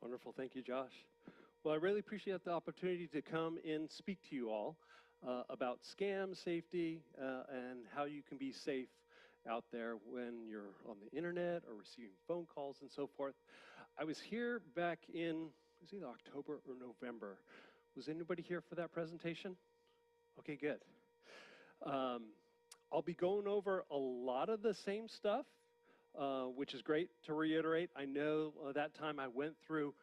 Wonderful. Thank you, Josh. Well, I really appreciate the opportunity to come and speak to you all about scam safety and how you can be safe out there when you're on the internet or receiving phone calls and so forth. I was here back in, it was either October or November. Was anybody here for that presentation? Okay, good. I'll be going over a lot of the same stuff, which is great to reiterate. I know that time I went through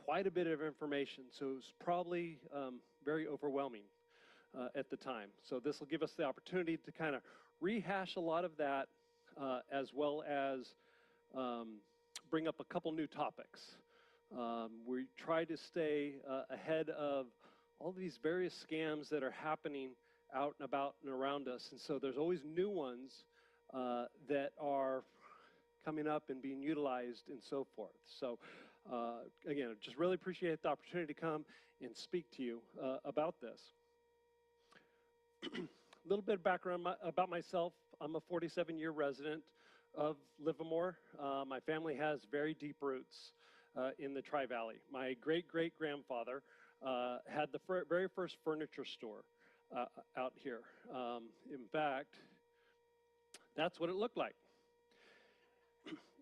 quite a bit of information, so it was probably very overwhelming at the time. So this will give us the opportunity to kind of rehash a lot of that, as well as bring up a couple new topics. We try to stay ahead of all these various scams that are happening out and about and around us. And so there's always new ones that are coming up and being utilized and so forth. So again, just really appreciate the opportunity to come and speak to you about this. A little bit of background about myself. I'm a 47-year resident of Livermore. My family has very deep roots in the Tri-Valley. My great-great-grandfather had the very first furniture store out here. In fact, that's what it looked like.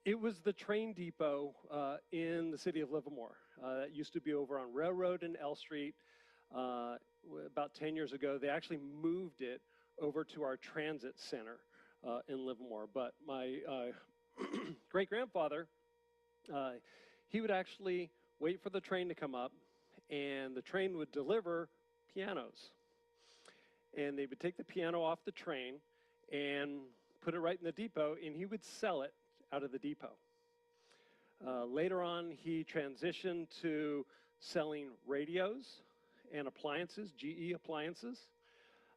It was the train depot in the city of Livermore. It used to be over on Railroad and L Street. About 10 years ago, they actually moved it over to our transit center in Livermore. But my great-grandfather, he would actually wait for the train to come up, and the train would deliver pianos. And they would take the piano off the train and put it right in the depot, and he would sell it out of the depot. Later on, he transitioned to selling radios and appliances, GE appliances,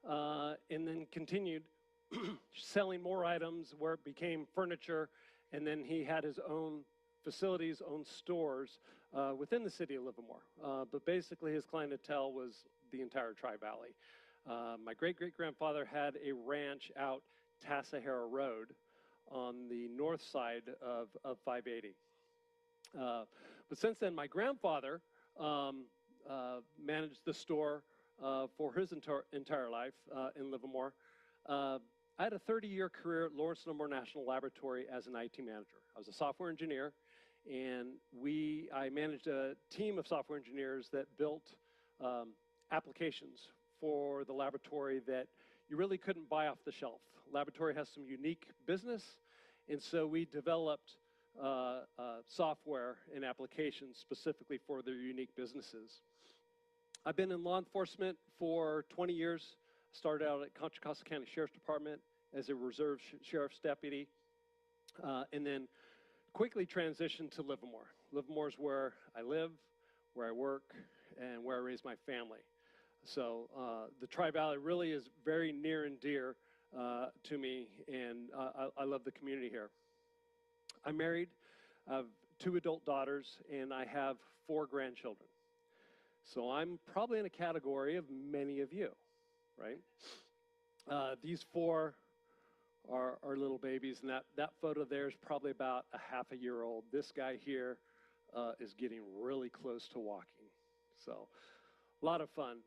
and then continued selling more items where it became furniture, and then he had his own facilities, own stores within the city of Livermore. But basically his clientele was the entire Tri-Valley. My great-great-grandfather had a ranch out Tassajara Road on the north side of 580. But since then, my grandfather managed the store for his entire life in Livermore. I had a 30-year career at Lawrence Livermore National Laboratory as an IT manager. I was a software engineer, and I managed a team of software engineers that built applications for the laboratory that you really couldn't buy off the shelf. Laboratory has some unique business, and so we developed software and applications specifically for their unique businesses. I've been in law enforcement for 20 years. Started out at Contra Costa County Sheriff's Department as a reserve sheriff's deputy, and then quickly transitioned to Livermore. Livermore is where I live, where I work, and where I raise my family. So the Tri-Valley really is very near and dear to me, and I love the community here. I'm married, I have 2 adult daughters, and I have 4 grandchildren. So I'm probably in a category of many of you, right? These 4 are little babies, and that photo there is probably about a half a year old. This guy here is getting really close to walking. So a lot of fun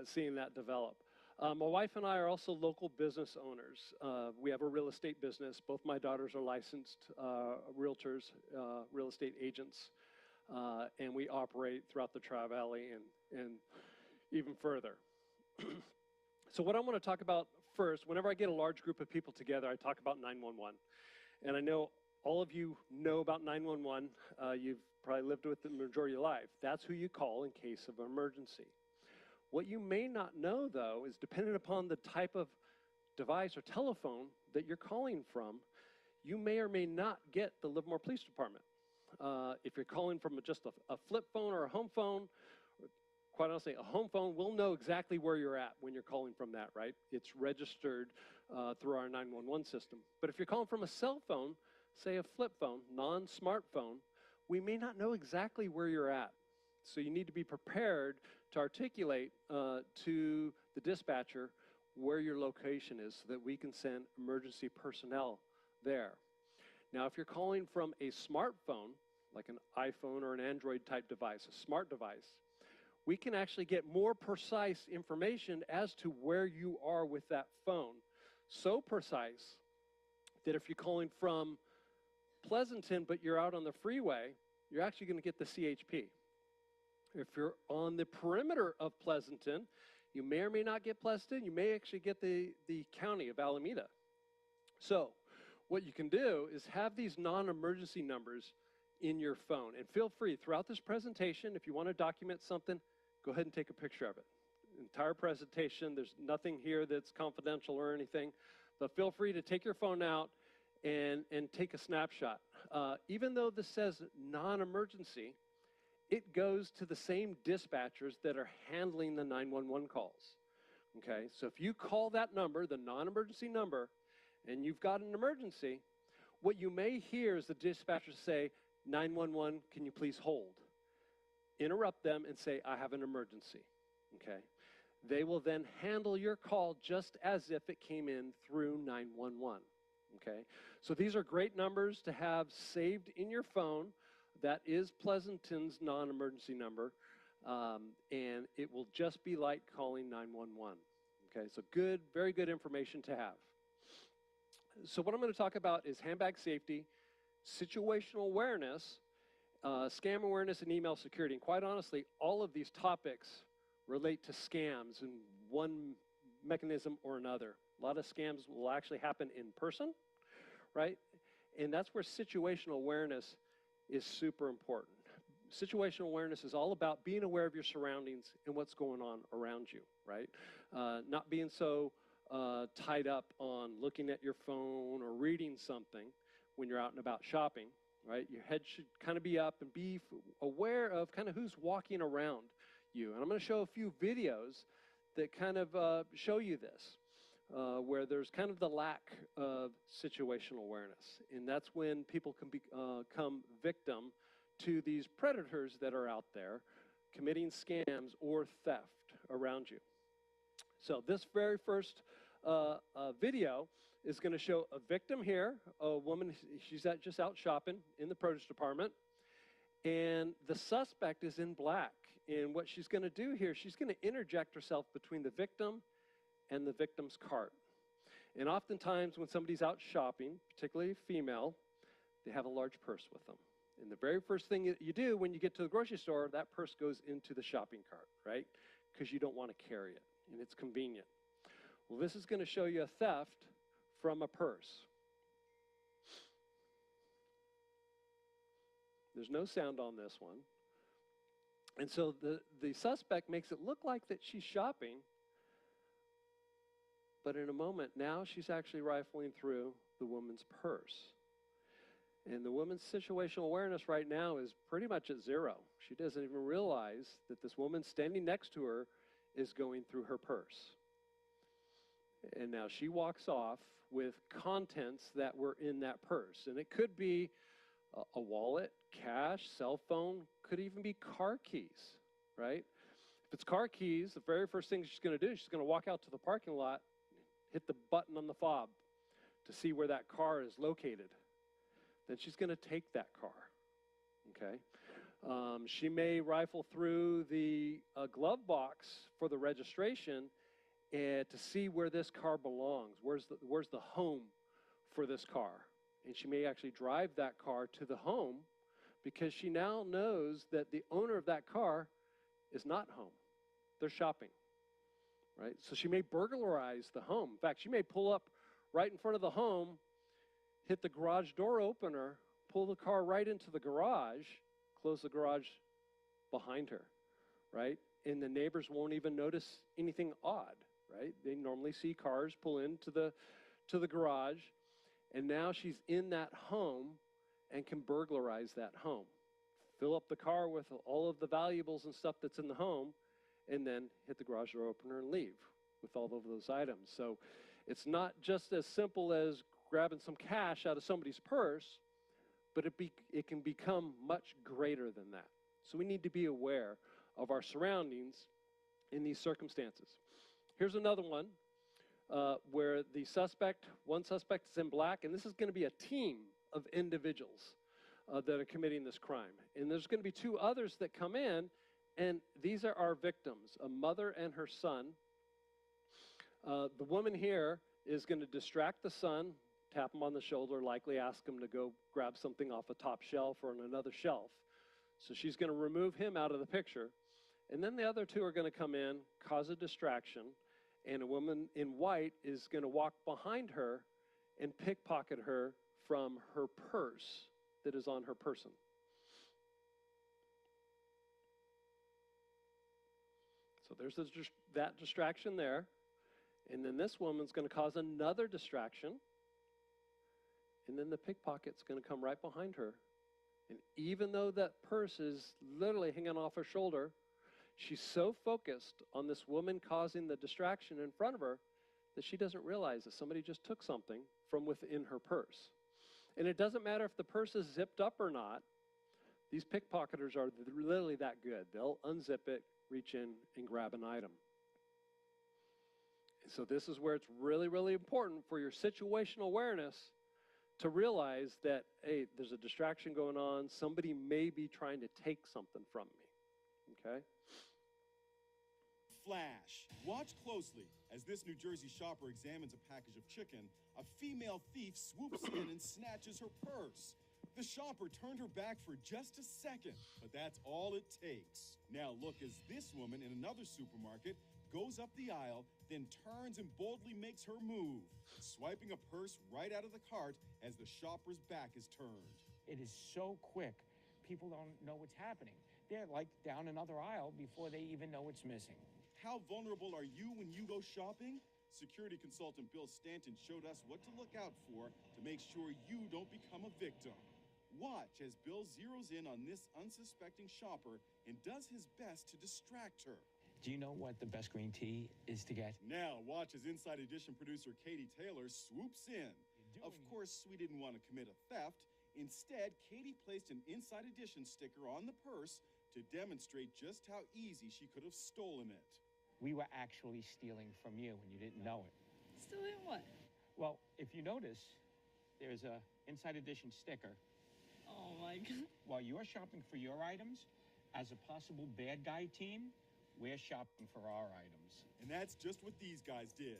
seeing that develop. My wife and I are also local business owners. We have a real estate business. Both my daughters are licensed realtors, real estate agents, and we operate throughout the Tri-Valley and even further. So what I want to talk about first, whenever I get a large group of people together, I talk about 911. And I know all of you know about 911. You've probably lived with it the majority of your life. That's who you call in case of an emergency. What you may not know, though, is dependent upon the type of device or telephone that you're calling from, you may or may not get the Livermore Police Department. If you're calling from just a flip phone or a home phone, quite honestly, a home phone, we'll know exactly where you're at when you're calling from that, right? It's registered through our 911 system. But if you're calling from a cell phone, say a flip phone, non-smartphone, we may not know exactly where you're at. So you need to be prepared to articulate to the dispatcher where your location is so that we can send emergency personnel there. Now, if you're calling from a smartphone, like an iPhone or an Android type device, a smart device, we can actually get more precise information as to where you are with that phone. So precise that if you're calling from Pleasanton, but you're out on the freeway, you're actually going to get the CHP. If you're on the perimeter of Pleasanton, you may or may not get Pleasanton. You may actually get the county of Alameda. So what you can do is have these non-emergency numbers in your phone. And feel free, throughout this presentation, if you want to document something, go ahead and take a picture of it. Entire presentation, there's nothing here that's confidential or anything, but feel free to take your phone out and take a snapshot. Even though this says non-emergency, it goes to the same dispatchers that are handling the 911 calls. Okay, so if you call that number, the non-emergency number, and you've got an emergency, what you may hear is the dispatcher say, 911, can you please hold? Interrupt them and say, I have an emergency. Okay, they will then handle your call just as if it came in through 911. Okay, so these are great numbers to have saved in your phone. That is Pleasanton's non-emergency number, and it will just be like calling 911. Okay, so good, very good information to have. So what I'm going to talk about is handbag safety, situational awareness, scam awareness, and email security. And quite honestly, all of these topics relate to scams in one mechanism or another. A lot of scams will actually happen in person, right? And that's where situational awareness is super important. Situational awareness is all about being aware of your surroundings and what's going on around you, right? Not being so tied up on looking at your phone or reading something when you're out and about shopping, right? Your head should kind of be up and be aware of kind of who's walking around you. And I'm going to show a few videos that kind of show you this, where there's kind of the lack of situational awareness. And that's when people can become victim to these predators that are out there committing scams or theft around you. So this very first video is going to show a victim here, a woman, she's just out shopping in the produce department, and the suspect is in black. And what she's going to do here, she's going to interject herself between the victim and the victim's cart. And oftentimes when somebody's out shopping, particularly female, they have a large purse with them. And the very first thing that you do when you get to the grocery store, that purse goes into the shopping cart, right? Because you don't want to carry it, and it's convenient. Well, this is going to show you a theft from a purse. There's no sound on this one. And so the suspect makes it look like that she's shopping, but in a moment, now she's actually rifling through the woman's purse. And the woman's situational awareness right now is pretty much at zero. She doesn't even realize that this woman standing next to her is going through her purse. And now she walks off with contents that were in that purse. And it could be a wallet, cash, cell phone, could even be car keys, right? If it's car keys, the very first thing she's going to do, she's going to walk out to the parking lot, hit the button on the fob to see where that car is located. Then she's going to take that car, okay? She may rifle through the glove box for the registration to see where this car belongs. Where's the home for this car? And she may actually drive that car to the home because she now knows that the owner of that car is not home. They're shopping, right? So she may burglarize the home. In fact, she may pull up right in front of the home, hit the garage door opener, pull the car right into the garage, close the garage behind her, right? And the neighbors won't even notice anything odd, right? They normally see cars pull into the garage, and now she's in that home and can burglarize that home. Fill up the car with all of the valuables and stuff that's in the home, and then hit the garage door opener and leave with all of those items. So it's not just as simple as grabbing some cash out of somebody's purse, but it can become much greater than that. So we need to be aware of our surroundings in these circumstances. Here's another one where one suspect is in black, and this is going to be a team of individuals. that are committing this crime. And there's going to be two others that come in, and these are our victims, a mother and her son. The woman here is going to distract the son, tap him on the shoulder, likely ask him to go grab something off a top shelf or on another shelf. So she's going to remove him out of the picture. And then the other two are going to come in, cause a distraction, and a woman in white is going to walk behind her and pickpocket her from her purse that is on her person. So there's that distraction there. And then this woman's going to cause another distraction. And then the pickpocket's going to come right behind her. And even though that purse is literally hanging off her shoulder, she's so focused on this woman causing the distraction in front of her that she doesn't realize that somebody just took something from within her purse. And it doesn't matter if the purse is zipped up or not. These pickpocketers are literally that good. They'll unzip it, reach in, and grab an item. And so this is where it's really, really important for your situational awareness to realize that, hey, there's a distraction going on. Somebody may be trying to take something from me, okay? Flash. Watch closely. As this New Jersey shopper examines a package of chicken, a female thief swoops in and snatches her purse. The shopper turned her back for just a second, but that's all it takes. Now look as this woman in another supermarket goes up the aisle, then turns and boldly makes her move, swiping a purse right out of the cart as the shopper's back is turned. It is so quick, people don't know what's happening. They're like down another aisle before they even know what's missing. How vulnerable are you when you go shopping? Security consultant Bill Stanton showed us what to look out for to make sure you don't become a victim. Watch as Bill zeroes in on this unsuspecting shopper and does his best to distract her. Do you know what the best green tea is to get? Now watch as Inside Edition producer Katie Taylor swoops in. Of course, we didn't want to commit a theft. Instead, Katie placed an Inside Edition sticker on the purse to demonstrate just how easy she could have stolen it. We were actually stealing from you and you didn't know it. Stealing what? Well, if you notice, there's a Inside Edition sticker. Oh my God. While you're shopping for your items, as a possible bad guy team, we're shopping for our items. And that's just what these guys did.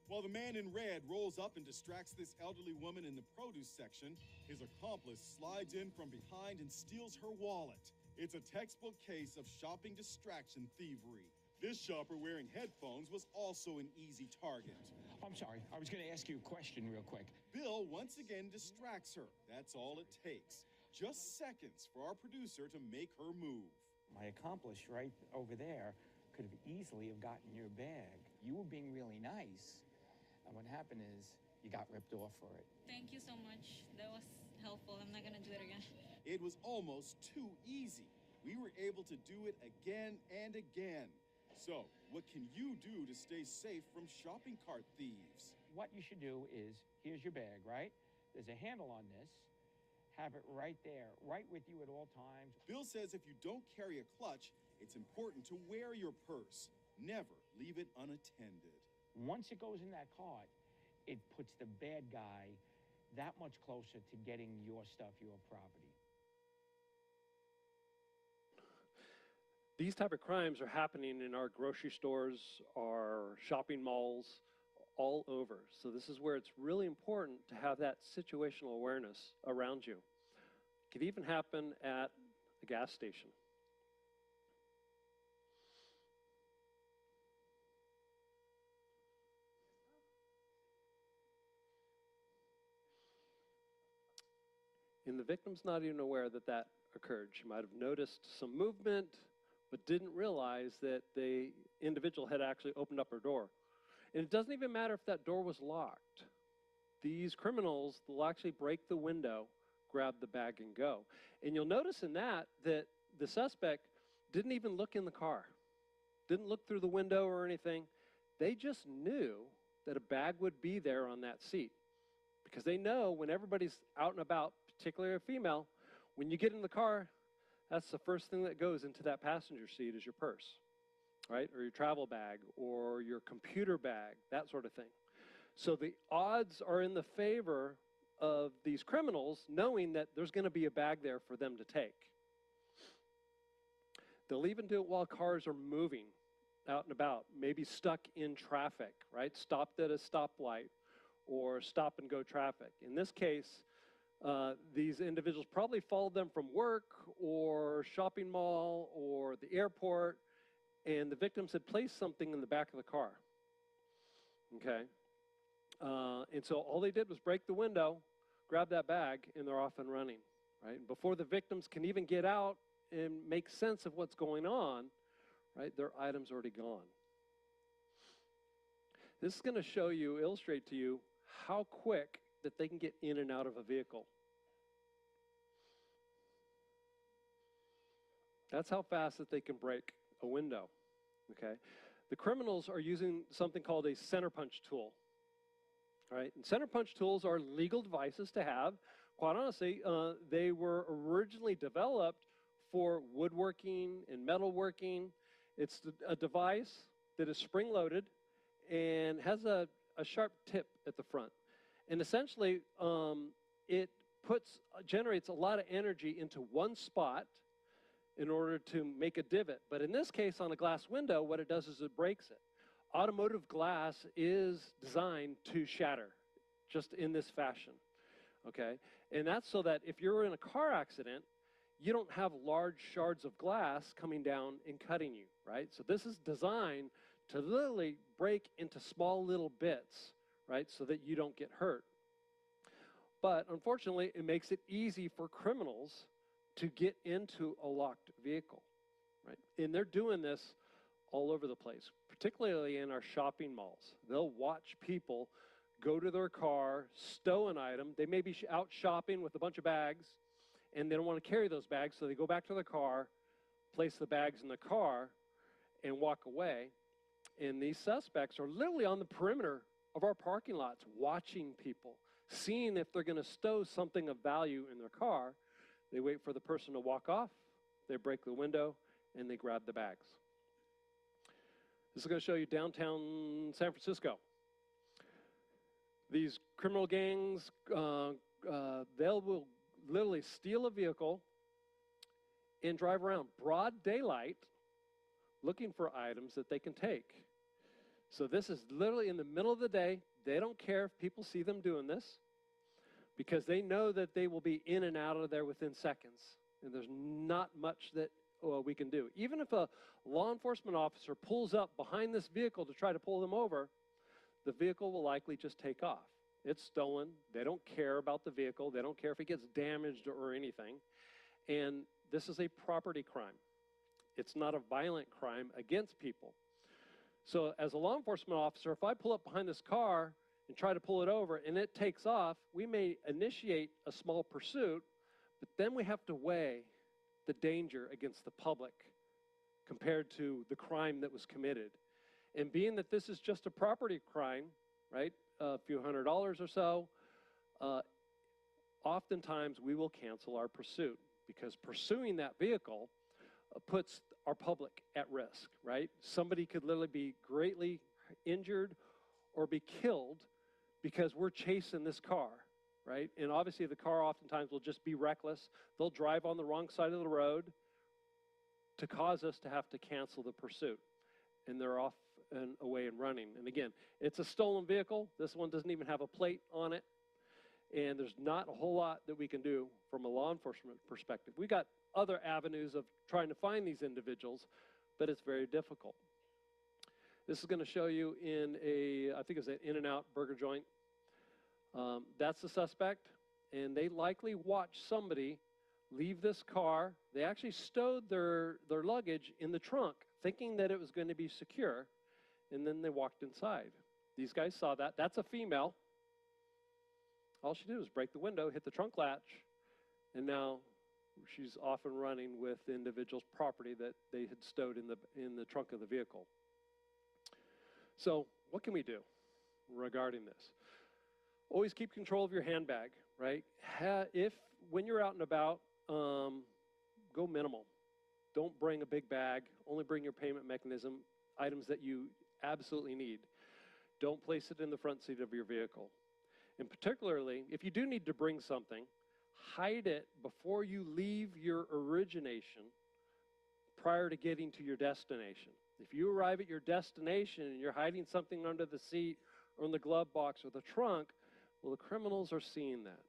While the man in red rolls up and distracts this elderly woman in the produce section, his accomplice slides in from behind and steals her wallet. It's a textbook case of shopping distraction thievery. This shopper wearing headphones was also an easy target. I'm sorry, I was going to ask you a question real quick. Bill once again distracts her. That's all it takes. Just seconds for our producer to make her move. My accomplice right over there could have easily have gotten your bag. You were being really nice. And what happened is you got ripped off for it. Thank you so much. That was helpful. I'm not going to do it again. It was almost too easy. We were able to do it again and again. So, what can you do to stay safe from shopping cart thieves? What you should do is, here's your bag, right? There's a handle on this. Have it right there, right with you at all times. Bill says if you don't carry a clutch, it's important to wear your purse. Never leave it unattended. Once it goes in that cart, it puts the bad guy that much closer to getting your stuff, your property. These type of crimes are happening in our grocery stores, our shopping malls, all over. So this is where it's really important to have that situational awareness around you. It could even happen at a gas station. And the victim's not even aware that that occurred. She might have noticed some movement, but didn't realize that the individual had actually opened up her door. And it doesn't even matter if that door was locked. These criminals will actually break the window, grab the bag, and go. And you'll notice in that the suspect didn't even look in the car, didn't look through the window or anything. They just knew that a bag would be there on that seat, because they know when everybody's out and about, particularly a female, when you get in the car, that's the first thing that goes into that passenger seat is your purse, right? Or your travel bag or your computer bag, that sort of thing. So the odds are in the favor of these criminals knowing that there's going to be a bag there for them to take. They'll even do it while cars are moving out and about, maybe stuck in traffic, right? Stopped at a stoplight or stop and go traffic. In this case, these individuals probably followed them from work or shopping mall or the airport, and the victims had placed something in the back of the car. Okay? And so all they did was break the window, grab that bag, and they're off and running, right? And before the victims can even get out and make sense of what's going on, right, their item's already gone. This is going to show you, illustrate to you, how quick that they can get in and out of a vehicle. That's how fast that they can break a window, okay? The criminals are using something called a center punch tool, right? And center punch tools are legal devices to have. Quite honestly, they were originally developed for woodworking and metalworking. It's a device that is spring-loaded and has a sharp tip at the front. And essentially, it generates a lot of energy into one spot in order to make a divot. But in this case, on a glass window, what it does is it breaks it. Automotive glass is designed to shatter, just in this fashion, okay? And that's so that if you're in a car accident, you don't have large shards of glass coming down and cutting you, right? So this is designed to literally break into small little bits, right, so that you don't get hurt. But unfortunately, it makes it easy for criminals to get into a locked vehicle, right? And they're doing this all over the place, particularly in our shopping malls. They'll watch people go to their car, stow an item. They may be out shopping with a bunch of bags, and they don't want to carry those bags, so they go back to their car, place the bags in the car, and walk away. And these suspects are literally on the perimeter of our parking lots, watching people, seeing if they're going to stow something of value in their car. They wait for the person to walk off, they break the window, and they grab the bags. This is going to show you downtown San Francisco. These criminal gangs, they will literally steal a vehicle and drive around broad daylight looking for items that they can take. So this is literally in the middle of the day. They don't care if people see them doing this, because they know that they will be in and out of there within seconds. And there's not much that we can do. Even if a law enforcement officer pulls up behind this vehicle to try to pull them over, the vehicle will likely just take off. It's stolen. They don't care about the vehicle. They don't care if it gets damaged or anything. And this is a property crime. It's not a violent crime against people. So as a law enforcement officer, if I pull up behind this car and try to pull it over and it takes off, we may initiate a small pursuit, but then we have to weigh the danger against the public compared to the crime that was committed. And being that this is just a property crime, right, a few $100s or so, oftentimes we will cancel our pursuit, because pursuing that vehicle puts our public at risk, right? Somebody could literally be greatly injured or be killed because we're chasing this car, right? And obviously the car oftentimes will just be reckless. They'll drive on the wrong side of the road to cause us to have to cancel the pursuit. And they're off and away and running. And again, it's a stolen vehicle. This one doesn't even have a plate on it. And there's not a whole lot that we can do from a law enforcement perspective. We got other avenues of trying to find these individuals, but it's very difficult. This is going to show you in I think it's an In-N-Out burger joint. That's the suspect, and they likely watched somebody leave this car. They actually stowed their luggage in the trunk, thinking that it was going to be secure, and then they walked inside. These guys saw that. That's a female. All she did was break the window, hit the trunk latch, and now she's off and running with the individual's property that they had stowed in the trunk of the vehicle. So what can we do regarding this? Always keep control of your handbag, right? When you're out and about, go minimal. Don't bring a big bag. Only bring your payment mechanism, items that you absolutely need. Don't place it in the front seat of your vehicle. And particularly, if you do need to bring something, hide it before you leave your origination prior to getting to your destination. If you arrive at your destination and you're hiding something under the seat or in the glove box or the trunk, well, the criminals are seeing that,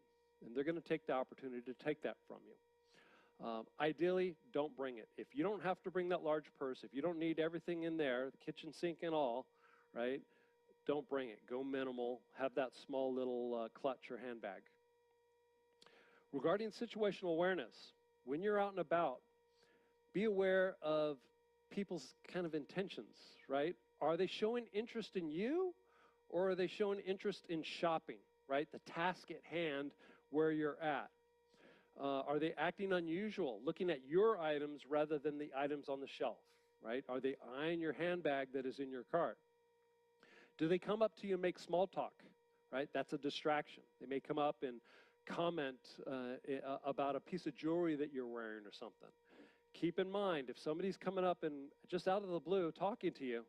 and they're going to take the opportunity to take that from you. Ideally, don't bring it. If you don't have to bring that large purse, if you don't need everything in there, the kitchen sink and all, right, don't bring it. Go minimal. Have that small little clutch or handbag. Regarding situational awareness, when you're out and about, be aware of people's kind of intentions, right? Are they showing interest in you, or are they showing interest in shopping, right? The task at hand where you're at. Are they acting unusual, looking at your items rather than the items on the shelf, right? Are they eyeing your handbag that is in your cart? Do they come up to you and make small talk, right? That's a distraction. They may come up and comment about a piece of jewelry that you're wearing or something. Keep in mind, if somebody's coming up and just out of the blue talking to you,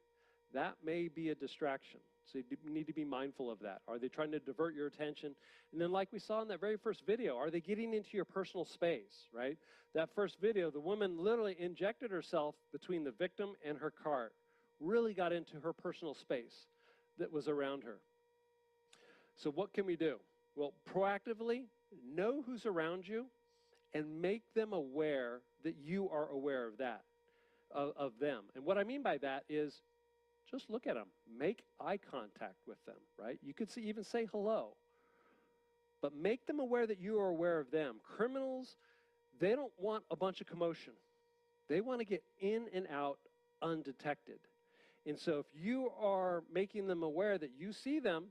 that may be a distraction. So you need to be mindful of that. Are they trying to divert your attention? And then like we saw in that very first video, are they getting into your personal space, right? That first video, the woman literally injected herself between the victim and her cart, really got into her personal space that was around her. So what can we do? Well, proactively know who's around you and make them aware that you are aware of that, of them. And what I mean by that is just look at them. Make eye contact with them, right? You could even say hello. But make them aware that you are aware of them. Criminals, they don't want a bunch of commotion. They want to get in and out undetected. And so if you are making them aware that you see them,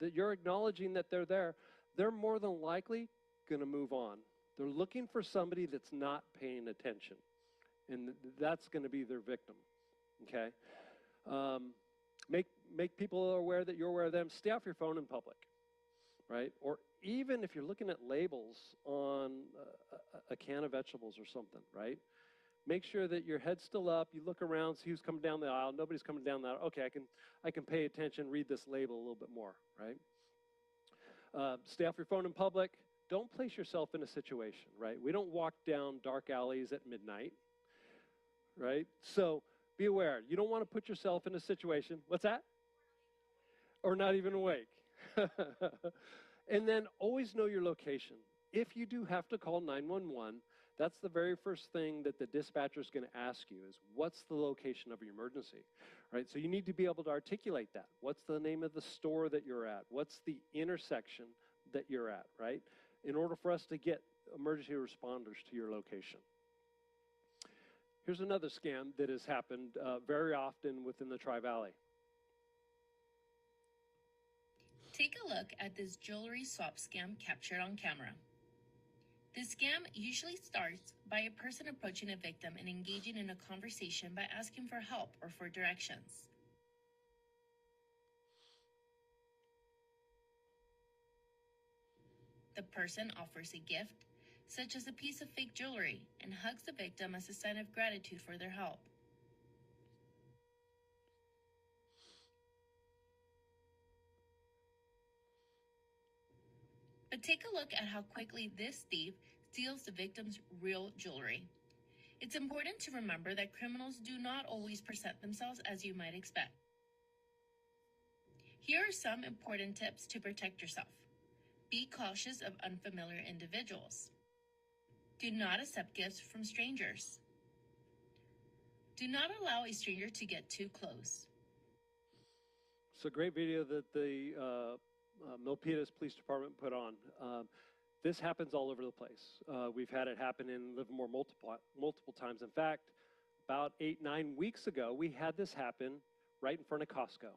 that you're acknowledging that they're there, they're more than likely going to move on. They're looking for somebody that's not paying attention. And that's going to be their victim, okay? Make people aware that you're aware of them. Stay off your phone in public, right? Or even if you're looking at labels on a can of vegetables or something, right? Make sure that your head's still up. You look around, see who's coming down the aisle. Nobody's coming down the aisle. Okay, I can pay attention, read this label a little bit more, right? Stay off your phone in public. Don't place yourself in a situation, right? We don't walk down dark alleys at midnight, right? So be aware. You don't want to put yourself in a situation. What's that? Or not even awake. And then always know your location. If you do have to call 911, that's the very first thing that the dispatcher is going to ask you is, what's the location of your emergency, right? So you need to be able to articulate that. What's the name of the store that you're at? What's the intersection that you're at, right? In order for us to get emergency responders to your location. Here's another scam that has happened very often within the Tri-Valley. Take a look at this jewelry swap scam captured on camera. This scam usually starts by a person approaching a victim and engaging in a conversation by asking for help or for directions. The person offers a gift, such as a piece of fake jewelry, and hugs the victim as a sign of gratitude for their help. But take a look at how quickly this thief steals the victim's real jewelry. It's important to remember that criminals do not always present themselves as you might expect. Here are some important tips to protect yourself. Be cautious of unfamiliar individuals. Do not accept gifts from strangers. Do not allow a stranger to get too close. It's a great video that the Milpitas Police Department put on. This happens all over the place. We've had it happen in Livermore multiple times. In fact, about 8-9 weeks ago, we had this happen right in front of Costco.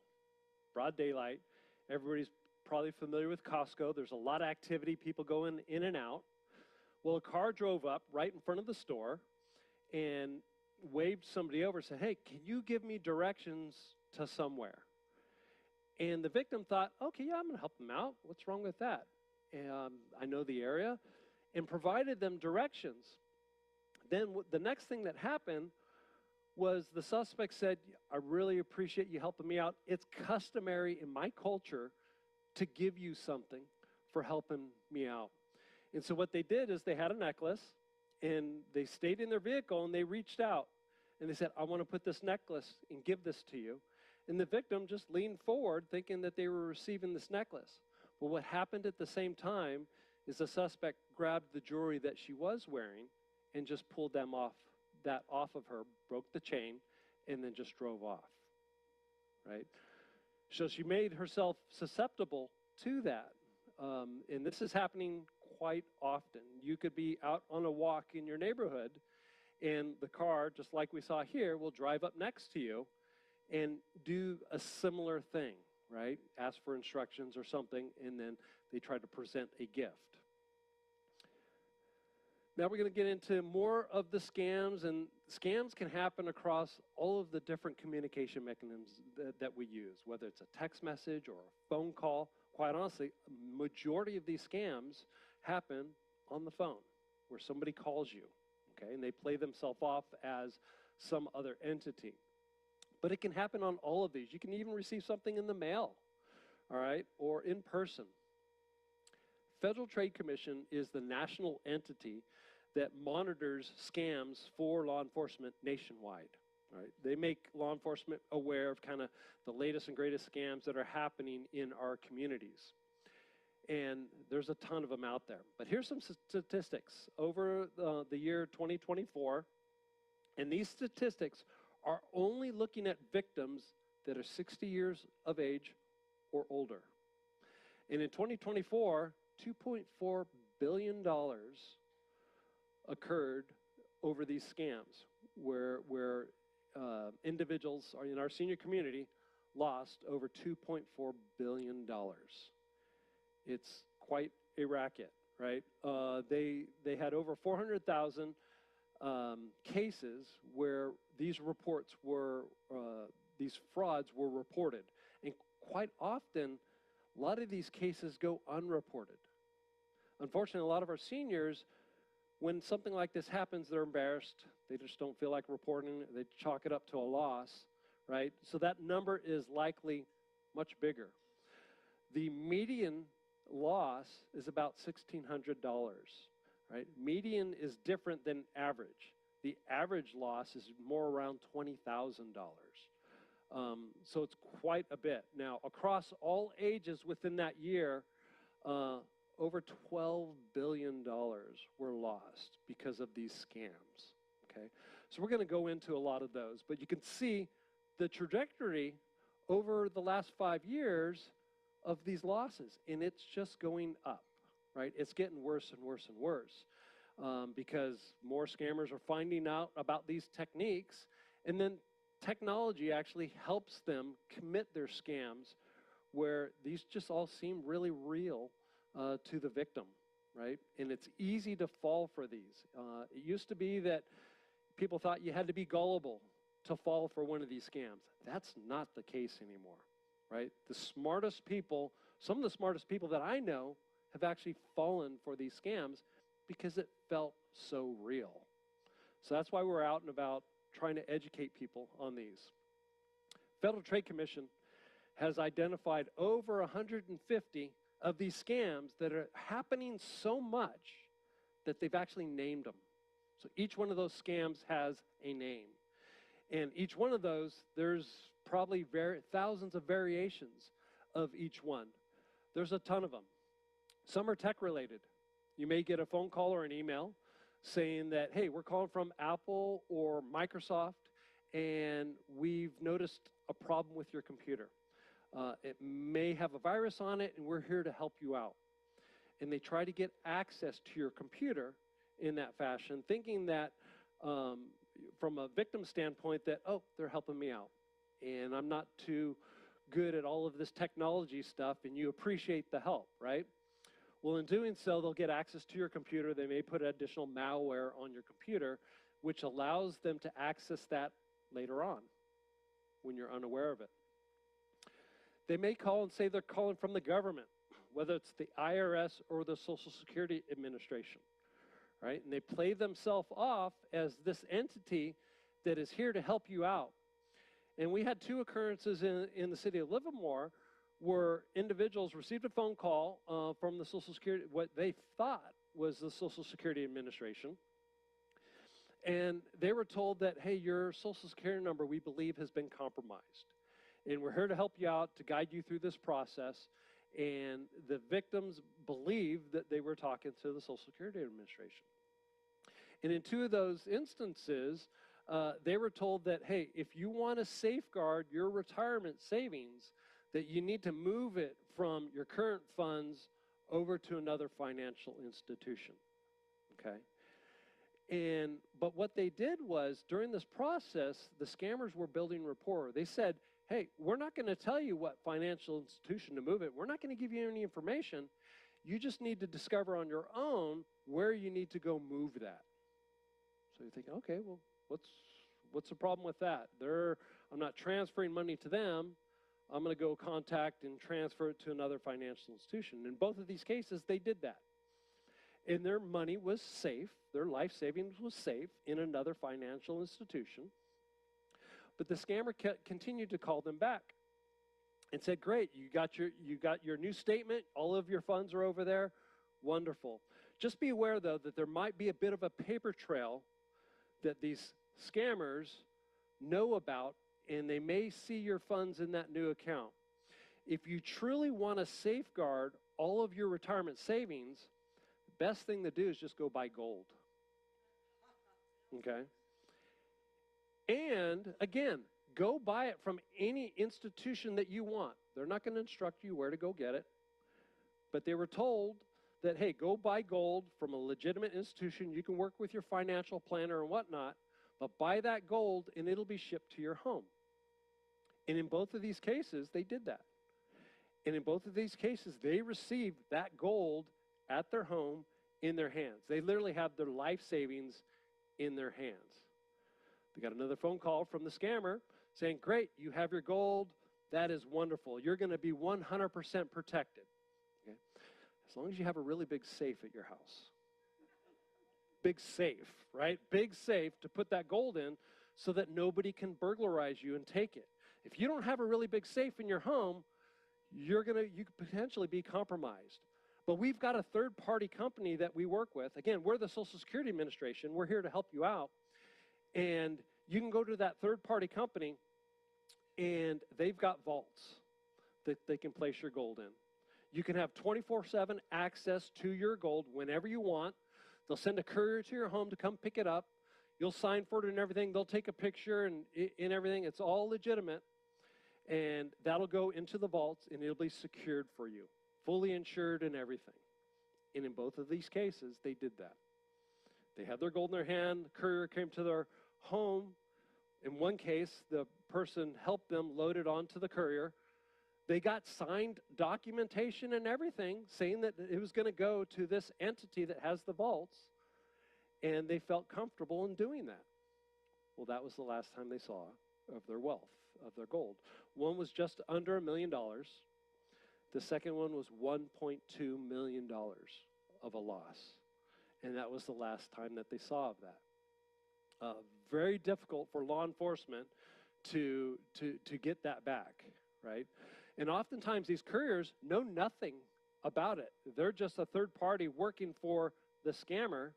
Broad daylight. Everybody's probably familiar with Costco. There's a lot of activity, people going in and out. Well, a car drove up right in front of the store and waved somebody over and said, hey, can you give me directions to somewhere? And the victim thought, okay, yeah, I'm going to help them out. What's wrong with that? I know the area, and provided them directions. Then the next thing that happened was the suspect said, I really appreciate you helping me out. It's customary in my culture to give you something for helping me out. And so what they did is they had a necklace, and they stayed in their vehicle, and they reached out, and they said, I want to put this necklace and give this to you. And the victim just leaned forward thinking that they were receiving this necklace. But what happened at the same time is the suspect grabbed the jewelry that she was wearing and just pulled that off of her, broke the chain, and then just drove off, right? So she made herself susceptible to that. And this is happening quite often. You could be out on a walk in your neighborhood, and the car, just like we saw here, will drive up next to you and do a similar thing, right? Ask for instructions or something, and then they try to present a gift. Now we're going to get into more of the scams, and scams can happen across all of the different communication mechanisms that we use, whether it's a text message or a phone call. Quite honestly, a majority of these scams happen on the phone, where somebody calls you, okay, and they play themselves off as some other entity. But it can happen on all of these. You can even receive something in the mail, all right, or in person. Federal Trade Commission is the national entity that monitors scams for law enforcement nationwide. Right? They make law enforcement aware of kind of the latest and greatest scams that are happening in our communities. And there's a ton of them out there. But here's some statistics over the year 2024. And these statistics are only looking at victims that are 60 years of age or older. And in 2024, $2.4 billion occurred over these scams where individuals in our senior community lost over $2.4 billion. It's quite a racket, right? They had over 400,000 cases where these frauds were reported. And quite often, a lot of these cases go unreported. Unfortunately, a lot of our seniors, when something like this happens, they're embarrassed. They just don't feel like reporting. They chalk it up to a loss, right? So that number is likely much bigger. The median loss is about $1,600, right? Median is different than average. The average loss is more around $20,000. So it's quite a bit. Now, across all ages within that year, over $12 billion were lost because of these scams, okay? So we're going to go into a lot of those, but you can see the trajectory over the last 5 years of these losses, and it's just going up, right? It's getting worse and worse and worse because more scammers are finding out about these techniques, and then technology actually helps them commit their scams where these just all seem really real to the victim, right? And it's easy to fall for these. It used to be that people thought you had to be gullible to fall for one of these scams. That's not the case anymore, right? The smartest people, some of the smartest people that I know have actually fallen for these scams because it felt so real. So that's why we're out and about trying to educate people on these. Federal Trade Commission has identified over 150 of these scams that are happening so much that they've actually named them. So each one of those scams has a name. And each one of those, there's probably thousands of variations of each one. There's a ton of them. Some are tech related. You may get a phone call or an email saying that, hey, we're calling from Apple or Microsoft, and we've noticed a problem with your computer. It may have a virus on it, and we're here to help you out. And they try to get access to your computer in that fashion, thinking that from a victim standpoint that, oh, they're helping me out. And I'm not too good at all of this technology stuff, and you appreciate the help, right? Well, in doing so, they'll get access to your computer. They may put additional malware on your computer, which allows them to access that later on when you're unaware of it. They may call and say they're calling from the government, whether it's the IRS or the Social Security Administration, right? And they play themselves off as this entity that is here to help you out. And we had 2 occurrences in the city of Livermore were individuals received a phone call from the Social Security, what they thought was the Social Security Administration. And they were told that, hey, your Social Security number, we believe, has been compromised. And we're here to help you out, to guide you through this process. And the victims believed that they were talking to the Social Security Administration. And in 2 of those instances, they were told that, hey, if you want to safeguard your retirement savings, that you need to move it from your current funds over to another financial institution, okay? But what they did was, during this process, the scammers were building rapport. They said, hey, we're not going to tell you what financial institution to move it. We're not going to give you any information. You just need to discover on your own where you need to go move that. So you're thinking, okay, well, what's the problem with that? I'm not transferring money to them. I'm going to go contact and transfer it to another financial institution. In both of these cases, they did that. And their money was safe. Their life savings was safe in another financial institution. But the scammer continued to call them back and said, great, you got your new statement. All of your funds are over there. Wonderful. Just be aware, though, that there might be a bit of a paper trail that these scammers know about, and they may see your funds in that new account. If you truly want to safeguard all of your retirement savings, the best thing to do is just go buy gold. Okay? And again, go buy it from any institution that you want. They're not going to instruct you where to go get it. But they were told that, hey, go buy gold from a legitimate institution. You can work with your financial planner and whatnot, but buy that gold and it'll be shipped to your home. And in both of these cases, they did that. And in both of these cases, they received that gold at their home in their hands. They literally have their life savings in their hands. They got another phone call from the scammer saying, great, you have your gold. That is wonderful. You're going to be 100% protected. Okay? As long as you have a really big safe at your house. Big safe, right? Big safe to put that gold in so that nobody can burglarize you and take it. If you don't have a really big safe in your home, you could potentially be compromised. But we've got a third-party company that we work with. Again, we're the Social Security Administration. We're here to help you out. And you can go to that third-party company, and they've got vaults that they can place your gold in. You can have 24/7 access to your gold whenever you want. They'll send a courier to your home to come pick it up. You'll sign for it and everything. They'll take a picture and everything. It's all legitimate. And that'll go into the vaults, and it'll be secured for you, fully insured and everything. And in both of these cases, they did that. They had their gold in their hand. The courier came to their home. In one case, the person helped them load it onto the courier. They got signed documentation and everything saying that it was going to go to this entity that has the vaults, and they felt comfortable in doing that. Well, that was the last time they saw of their wealth, of their gold. One was just under $1 million. The second one was $1.2 million of a loss. And that was the last time that they saw of that. Very difficult for law enforcement to get that back, right? And oftentimes these couriers know nothing about it. They're just a third party working for the scammer,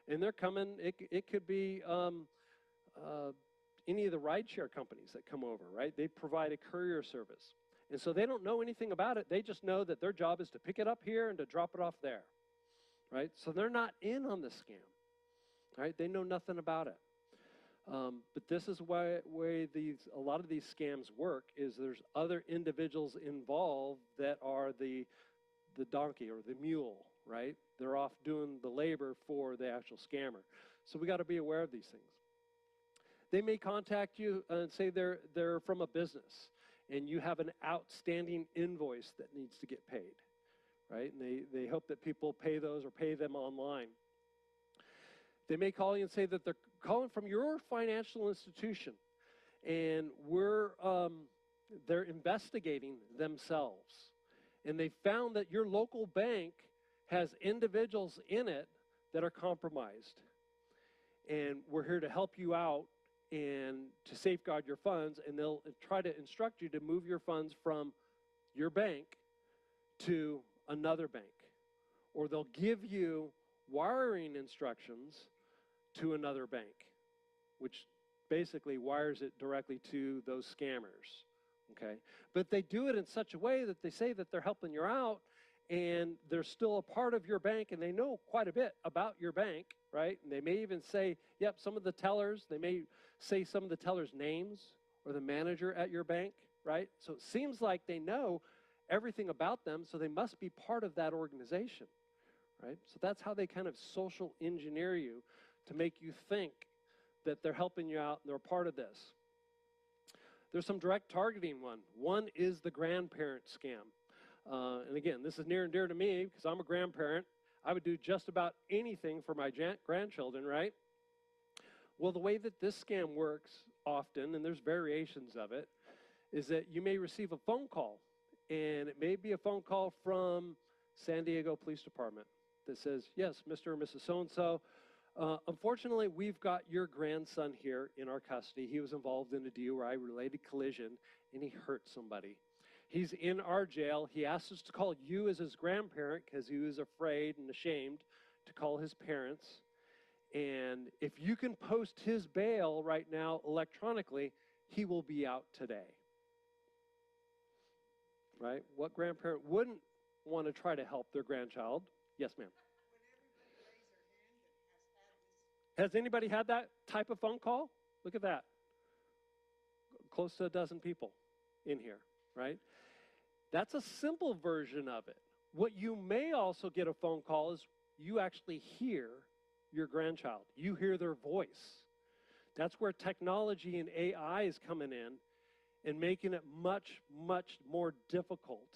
and they're coming, it could be any of the rideshare companies that come over, right? They provide a courier service. And so they don't know anything about it. They just know that their job is to pick it up here and to drop it off there, right? So they're not in on the scam, right? They know nothing about it. But this is why a lot of these scams work, is there's other individuals involved that are the donkey or the mule, right? They're off doing the labor for the actual scammer. So we got to be aware of these things. They may contact you and say they're from a business, and you have an outstanding invoice that needs to get paid, right? And they hope that people pay those or pay them online. They may call you and say that they're calling from your financial institution, and they're investigating themselves. And they found that your local bank has individuals in it that are compromised. And we're here to help you out and to safeguard your funds, and they'll try to instruct you to move your funds from your bank to another bank, or they'll give you wiring instructions to another bank, which basically wires it directly to those scammers, okay? But they do it in such a way that they say that they're helping you out, and they're still a part of your bank, and they know quite a bit about your bank, right? And they may even say, yep, some of the tellers, they may say some of the tellers' names or the manager at your bank, right? So it seems like they know everything about them, so they must be part of that organization, right? So that's how they kind of social engineer you to make you think that they're helping you out and they're a part of this. There's some direct targeting one. One is the grandparent scam. And again, this is near and dear to me because I'm a grandparent. I would do just about anything for my grandchildren, right? Well, the way that this scam works often, and there's variations of it, is that you may receive a phone call, and it may be a phone call from San Diego Police Department that says, yes, Mr. or Mrs. So-and-so, unfortunately, we've got your grandson here in our custody. He was involved in a DUI-related collision, and he hurt somebody. He's in our jail. He asked us to call you as his grandparent because he was afraid and ashamed to call his parents. And if you can post his bail right now electronically, he will be out today. Right? What grandparent wouldn't want to try to help their grandchild? Yes, ma'am. Has anybody had that type of phone call? Look at that. Close to a dozen people in here, right? That's a simple version of it. What you may also get a phone call is you actually hear your grandchild. You hear their voice. That's where technology and AI is coming in and making it much, much more difficult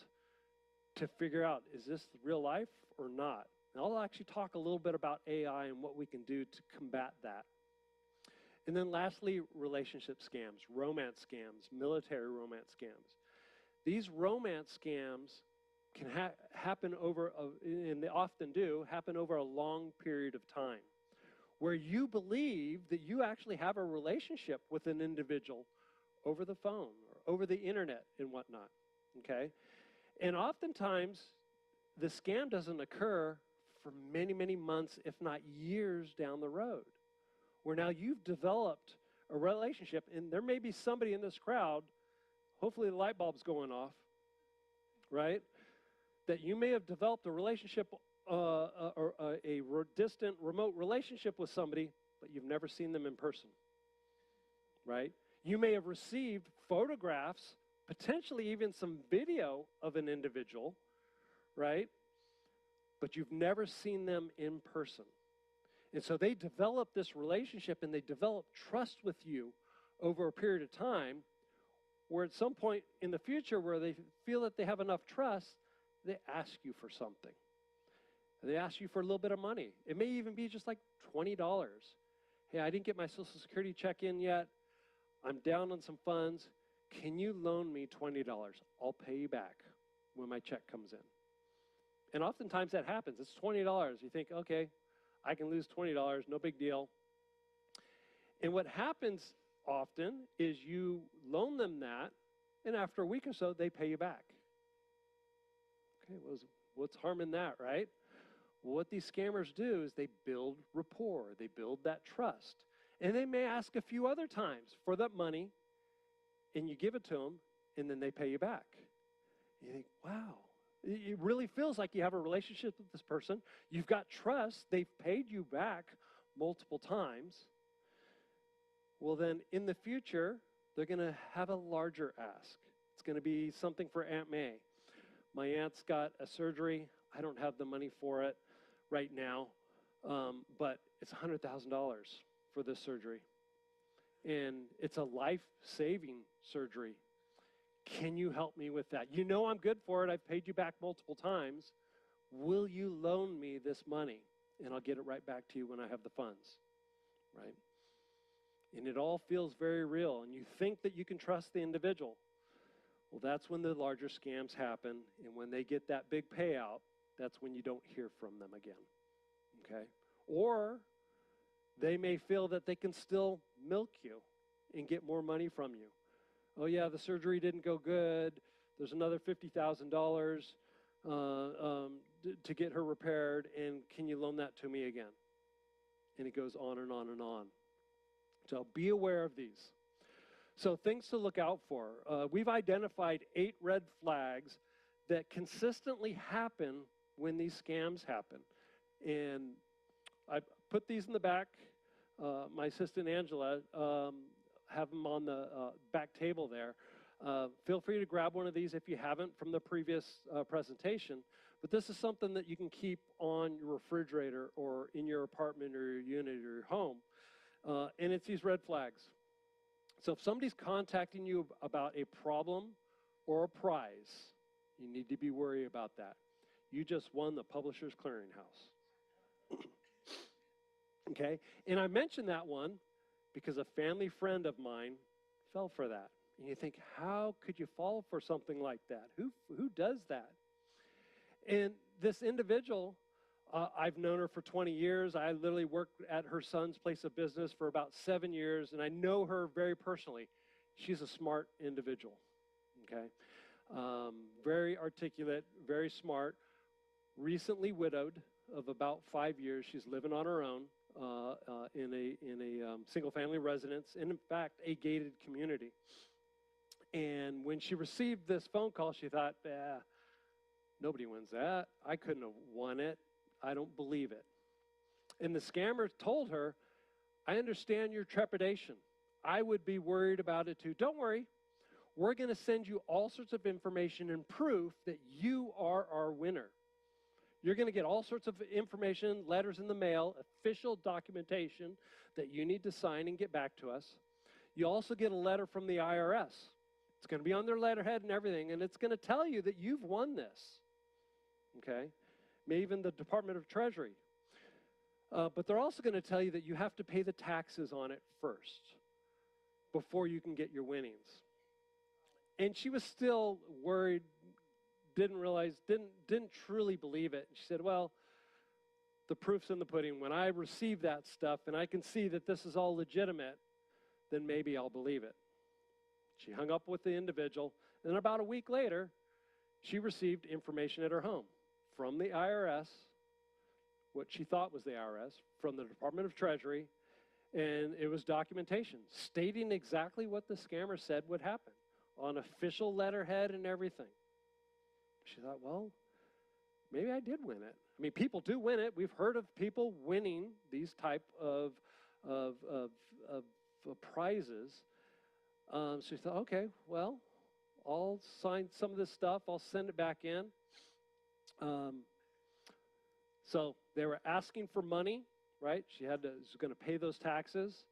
to figure out, is this real life or not? And I'll actually talk a little bit about AI and what we can do to combat that. And then lastly, relationship scams, romance scams, military romance scams. These romance scams can happen over, and they often do, happen over a long period of time, where you believe that you actually have a relationship with an individual over the phone or over the internet and whatnot, okay? And oftentimes, the scam doesn't occur for many, many months, if not years down the road, where now you've developed a relationship, and there may be somebody in this crowd, hopefully the light bulb's going off, right? That you may have developed a relationship or a distant, remote relationship with somebody, but you've never seen them in person, right? You may have received photographs, potentially even some video of an individual, right? But you've never seen them in person. And so they develop this relationship and they develop trust with you over a period of time, where at some point in the future where they feel that they have enough trust, they ask you for something. They ask you for a little bit of money. It may even be just like $20. Hey, I didn't get my Social Security check in yet. I'm down on some funds. Can you loan me $20? I'll pay you back when my check comes in. And oftentimes that happens. It's $20. You think, okay, I can lose $20, no big deal. And what happens often is you loan them that, and after a week or so, they pay you back. Okay, what's harm in that, right? Well, what these scammers do is they build rapport. They build that trust. And they may ask a few other times for that money, and you give it to them, and then they pay you back. You think, wow. It really feels like you have a relationship with this person. You've got trust. They've paid you back multiple times. Well, then in the future, they're going to have a larger ask. It's going to be something for Aunt May. My aunt's got a surgery. I don't have the money for it right now, but it's $100,000 for this surgery. And it's a life-saving surgery. Can you help me with that? You know I'm good for it. I've paid you back multiple times. Will you loan me this money? And I'll get it right back to you when I have the funds, right? And it all feels very real. And you think that you can trust the individual. Well, that's when the larger scams happen. And when they get that big payout, that's when you don't hear from them again, okay? Or they may feel that they can still milk you and get more money from you. Oh, yeah, the surgery didn't go good. There's another $50,000 to get her repaired, and can you loan that to me again? And it goes on and on and on. So be aware of these. So things to look out for. We've identified 8 red flags that consistently happen when these scams happen. And I put these in the back. My assistant, Angela, have them on the back table there. Feel free to grab one of these if you haven't from the previous presentation. But this is something that you can keep on your refrigerator or in your apartment or your unit or your home. And it's these red flags. So if somebody's contacting you about a problem or a prize, you need to be worried about that. You just won the Publishers Clearinghouse. Okay? And I mentioned that one because a family friend of mine fell for that. And you think, how could you fall for something like that? Who does that? And this individual, I've known her for 20 years. I literally worked at her son's place of business for about 7 years, and I know her very personally. She's a smart individual, okay? Very articulate, very smart, recently widowed of about 5 years. She's living on her own in a single-family residence, and in fact, a gated community. And when she received this phone call, she thought, nobody wins that. I couldn't have won it. I don't believe it. And the scammer told her, I understand your trepidation. I would be worried about it too. Don't worry. We're going to send you all sorts of information and proof that you are our winner. You're going to get all sorts of information, letters in the mail, official documentation that you need to sign and get back to us. You also get a letter from the IRS. It's going to be on their letterhead and everything, and it's going to tell you that you've won this. Okay? Maybe even the Department of Treasury. But they're also going to tell you that you have to pay the taxes on it first before you can get your winnings. And she was still worried, didn't realize, didn't truly believe it. She said, well, the proof's in the pudding. When I receive that stuff and I can see that this is all legitimate, then maybe I'll believe it. She hung up with the individual, and about a week later, she received information at her home from the IRS, what she thought was the IRS, from the Department of Treasury, and it was documentation stating exactly what the scammer said would happen on official letterhead and everything. She thought, well, maybe I did win it. I mean, people do win it. We've heard of people winning these type of prizes. So she thought, okay, well, I'll sign some of this stuff. I'll send it back in. So they were asking for money, right? She was going to pay those taxes.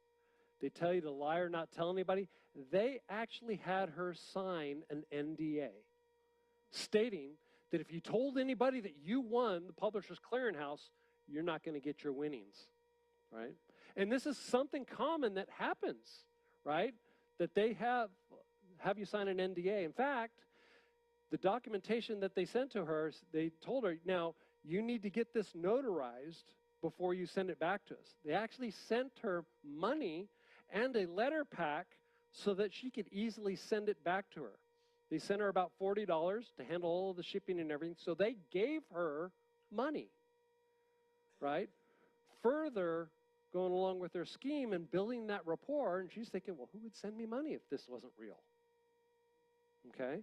They tell you to lie or not tell anybody. They actually had her sign an NDA stating that if you told anybody that you won the Publishers Clearinghouse, you're not going to get your winnings, right? And this is something common that happens, right? That they have you sign an NDA. In fact, the documentation that they sent to her, they told her, now, you need to get this notarized before you send it back to us. They actually sent her money and a letter pack so that she could easily send it back to her. They sent her about $40 to handle all of the shipping and everything, so they gave her money, right? Further, going along with their scheme and building that rapport, and she's thinking, well, who would send me money if this wasn't real? Okay?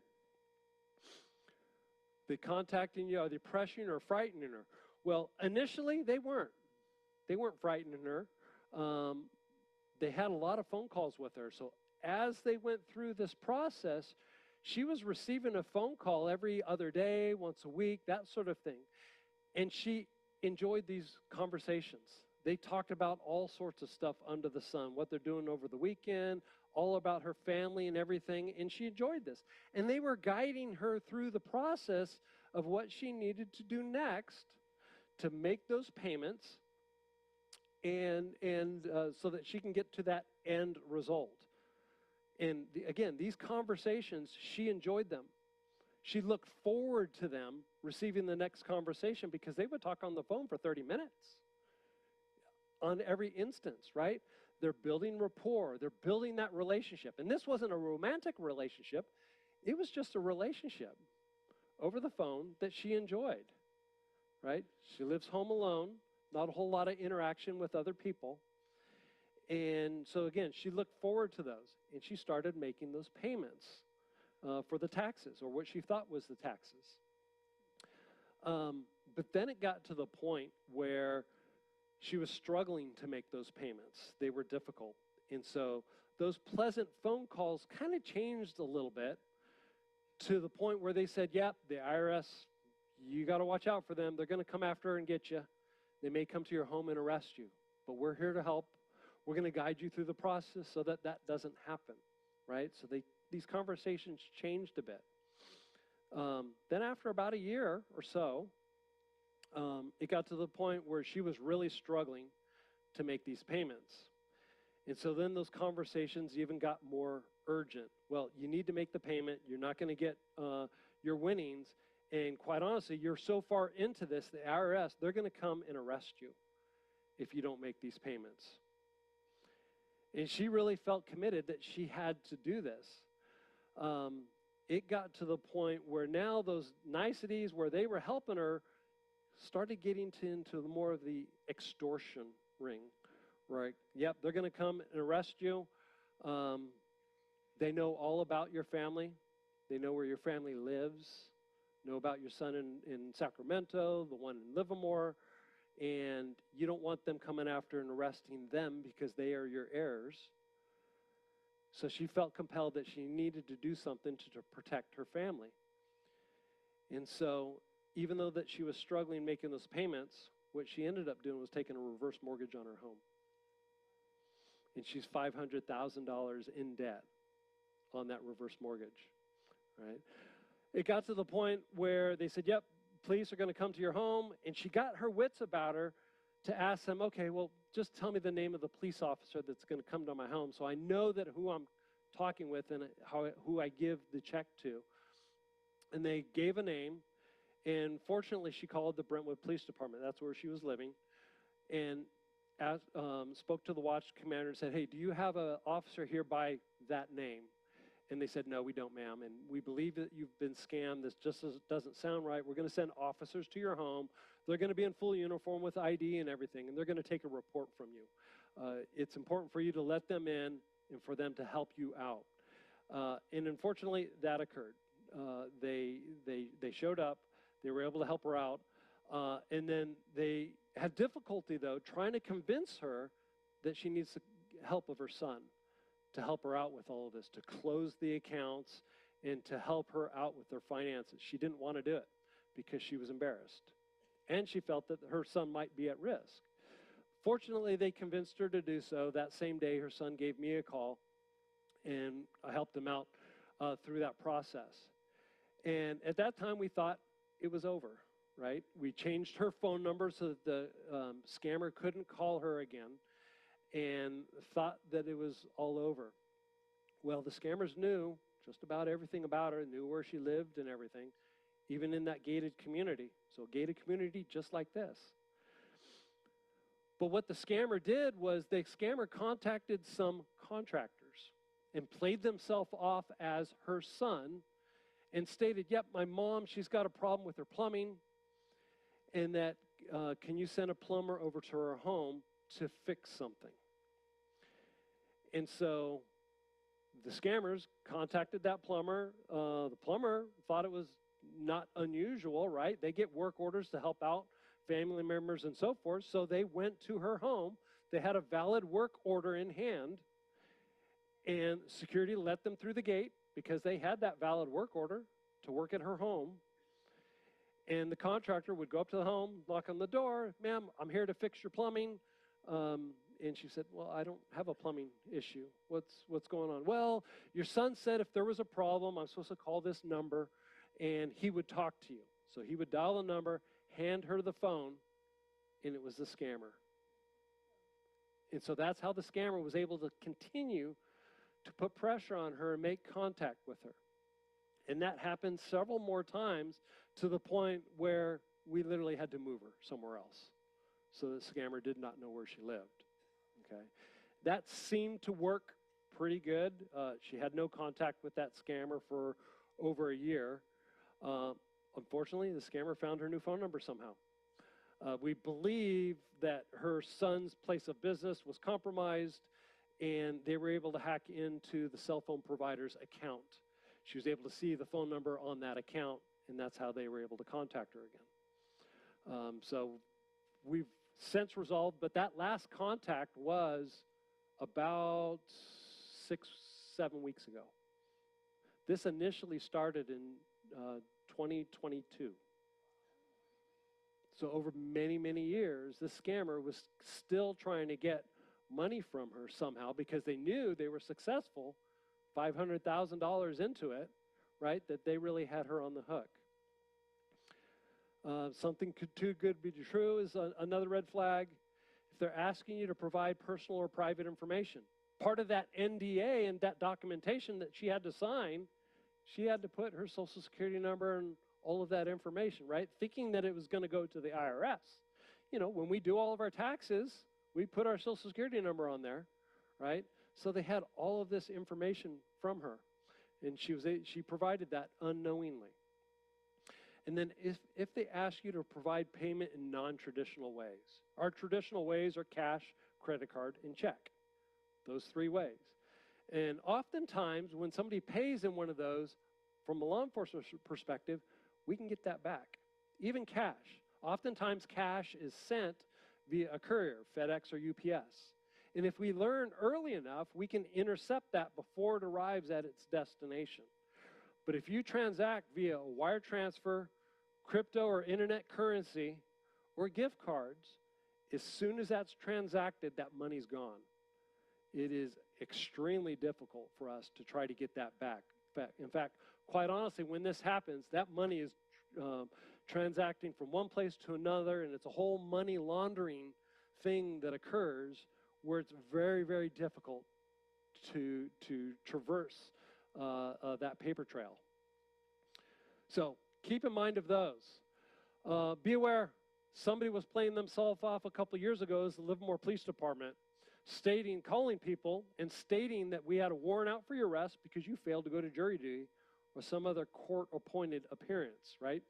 They contacting you, are they pressuring or frightening her? Well, initially, they weren't. They weren't frightening her. They had a lot of phone calls with her. So as they went through this process, she was receiving a phone call every other day, once a week, that sort of thing. And she enjoyed these conversations. They talked about all sorts of stuff under the sun, what they're doing over the weekend, all about her family and everything, and she enjoyed this. And they were guiding her through the process of what she needed to do next to make those payments and so that she can get to that end result. And again, these conversations, she enjoyed them. She looked forward to them receiving the next conversation because they would talk on the phone for 30 minutes on every instance, right? They're building rapport. They're building that relationship. And this wasn't a romantic relationship. it was just a relationship over the phone that she enjoyed, right? She lives home alone, not a whole lot of interaction with other people. And so again, she looked forward to those, and she started making those payments for the taxes, or what she thought was the taxes. But then it got to the point where she was struggling to make those payments. They were difficult. And so those pleasant phone calls kind of changed a little bit to the point where they said, yep, the IRS, you got to watch out for them. They're going to come after her and get you. They may come to your home and arrest you, but we're here to help. We're going to guide you through the process so that that doesn't happen, right? So these conversations changed a bit. Then after about a year or so, it got to the point where she was really struggling to make these payments. And so then those conversations even got more urgent. Well, you need to make the payment. You're not going to get your winnings. And quite honestly, you're so far into this, the IRS, they're going to come and arrest you if you don't make these payments. And she really felt committed that she had to do this. It got to the point where now those niceties where they were helping her started getting into more of the extortion ring, right? Yep, they're going to come and arrest you. They know all about your family. They know where your family lives, know about your son in Sacramento, the one in Livermore, and you don't want them coming after and arresting them because they are your heirs. So she felt compelled that she needed to do something to protect her family. And so even though that she was struggling making those payments, what she ended up doing was taking a reverse mortgage on her home. And she's $500,000 in debt on that reverse mortgage, right? It got to the point where they said, yep, police are going to come to your home. And she got her wits about her to ask them, okay, well, just tell me the name of the police officer that's going to come to my home so I know that who I'm talking with and who I give the check to. And they gave a name. And fortunately, she called the Brentwood Police Department. That's where she was living. And spoke to the watch commander and said, hey, do you have an officer here by that name? And they said, no, we don't, ma'am. And we believe that you've been scammed. This just doesn't sound right. We're going to send officers to your home. They're going to be in full uniform with ID and everything, and they're going to take a report from you. It's important for you to let them in and for them to help you out. And unfortunately, that occurred. They showed up. They were able to help her out. And then they had difficulty, though, trying to convince her that she needs the help of her son to help her out with all of this, to close the accounts and to help her out with their finances. She didn't want to do it because she was embarrassed. And she felt that her son might be at risk. Fortunately, they convinced her to do so. That same day, her son gave me a call, and I helped him out through that process. And at that time, we thought it was over, right? We changed her phone number so that the scammer couldn't call her again, and thought that it was all over. Well, the scammers knew just about everything about her, knew where she lived and everything, even in that gated community. So a gated community just like this. But what the scammer did was the scammer contacted some contractors and played themselves off as her son and stated, yep, my mom, she's got a problem with her plumbing, and that can you send a plumber over to her home to fix something? And so the scammers contacted that plumber. The plumber thought it was not unusual, right? They get work orders to help out family members and so forth. So they went to her home. They had a valid work order in hand, and security let them through the gate because they had that valid work order to work at her home. And the contractor would go up to the home, knock on the door, ma'am, I'm here to fix your plumbing. And she said, well, I don't have a plumbing issue. What's going on? Well, your son said if there was a problem, I'm supposed to call this number, and he would talk to you. So he would dial the number, hand her the phone, and it was the scammer. And so that's how the scammer was able to continue to put pressure on her and make contact with her. And that happened several more times to the point where we literally had to move her somewhere else. So the scammer did not know where she lived. Okay, that seemed to work pretty good. She had no contact with that scammer for over a year. Unfortunately, the scammer found her new phone number somehow. We believe that her son's place of business was compromised, and they were able to hack into the cell phone provider's account. She was able to see the phone number on that account, and that's how they were able to contact her again. So we've since resolved, but that last contact was about 6-7 weeks ago. This initially started in 2022. So over many, many years, this scammer was still trying to get money from her somehow because they knew they were successful, $500,000 into it, right, that they really had her on the hook. Something too good to be true is another red flag. If they're asking you to provide personal or private information, part of that NDA and that documentation that she had to sign, she had to put her social security number and all of that information, right? Thinking that it was going to go to the IRS. You know, when we do all of our taxes, we put our social security number on there, right? So they had all of this information from her, and she provided that unknowingly. And then if they ask you to provide payment in non-traditional ways, our traditional ways are cash, credit card, and check. Those three ways. And oftentimes when somebody pays in one of those, from a law enforcement perspective, we can get that back. Even cash. Oftentimes cash is sent via a courier, FedEx or UPS. And if we learn early enough, we can intercept that before it arrives at its destination. But if you transact via a wire transfer, crypto or internet currency, or gift cards, as soon as that's transacted, that money's gone. It is extremely difficult for us to try to get that back. In fact, quite honestly, when this happens, that money is transacting from one place to another, and it's a whole money laundering thing that occurs where it's very, very difficult to traverse that paper trail. So keep in mind of those. Be aware, somebody was playing themselves off a couple years ago as the Livermore Police Department, calling people and stating that we had a warrant out for your arrest because you failed to go to jury duty or some other court-appointed appearance, right?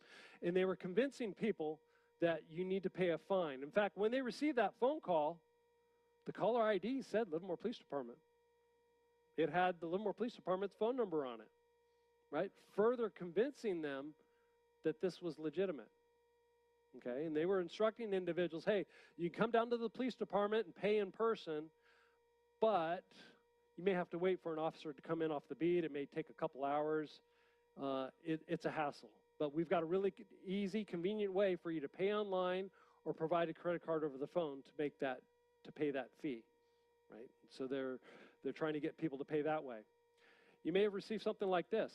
And they were convincing people that you need to pay a fine. In fact, when they received that phone call, the caller ID said Livermore Police Department. It had the Livermore Police Department's phone number on it, right? Further convincing them that this was legitimate, okay? And they were instructing individuals, hey, you can come down to the police department and pay in person, but you may have to wait for an officer to come in off the beat. It may take a couple hours. It's a hassle. But we've got a really easy, convenient way for you to pay online or provide a credit card over the phone to pay that fee, right? So they're trying to get people to pay that way. You may have received something like this.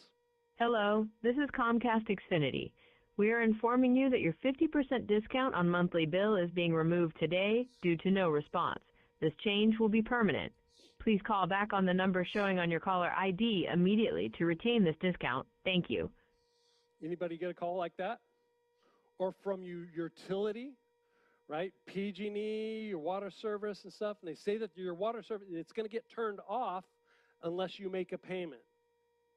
Hello, this is Comcast Xfinity. We are informing you that your 50% discount on monthly bill is being removed today due to no response. This change will be permanent. Please call back on the number showing on your caller ID immediately to retain this discount. Thank you. Anybody get a call like that? Or from your utility, right? PG&E, your water service and stuff, and they say that your water service, it's going to get turned off unless you make a payment,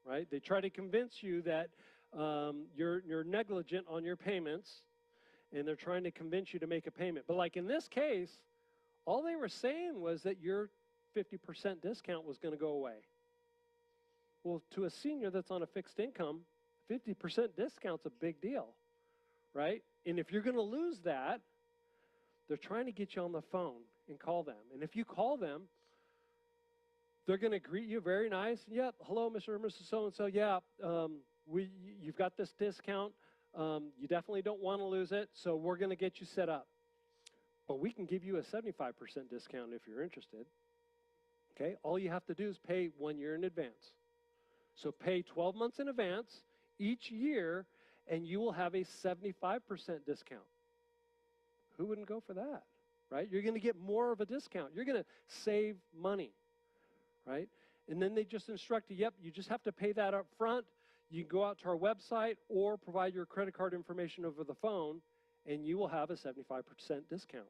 right? They try to convince you that you're negligent on your payments, and they're trying to convince you to make a payment. But like in this case, all they were saying was that your 50% discount was going to go away. Well, to a senior that's on a fixed income, 50% discount's a big deal, right? And if you're going to lose that, they're trying to get you on the phone and call them. And if you call them, they're going to greet you very nice. Yep, hello, Mr. or Mrs. So-and-so. Yeah, you've got this discount. You definitely don't want to lose it, so we're going to get you set up. But we can give you a 75% discount if you're interested. Okay, all you have to do is pay 1 year in advance. So pay 12 months in advance each year, and you will have a 75% discount. Who wouldn't go for that, right? You're going to get more of a discount. You're going to save money, right? And then they just instruct you, yep, you just have to pay that up front. You can go out to our website or provide your credit card information over the phone, and you will have a 75% discount.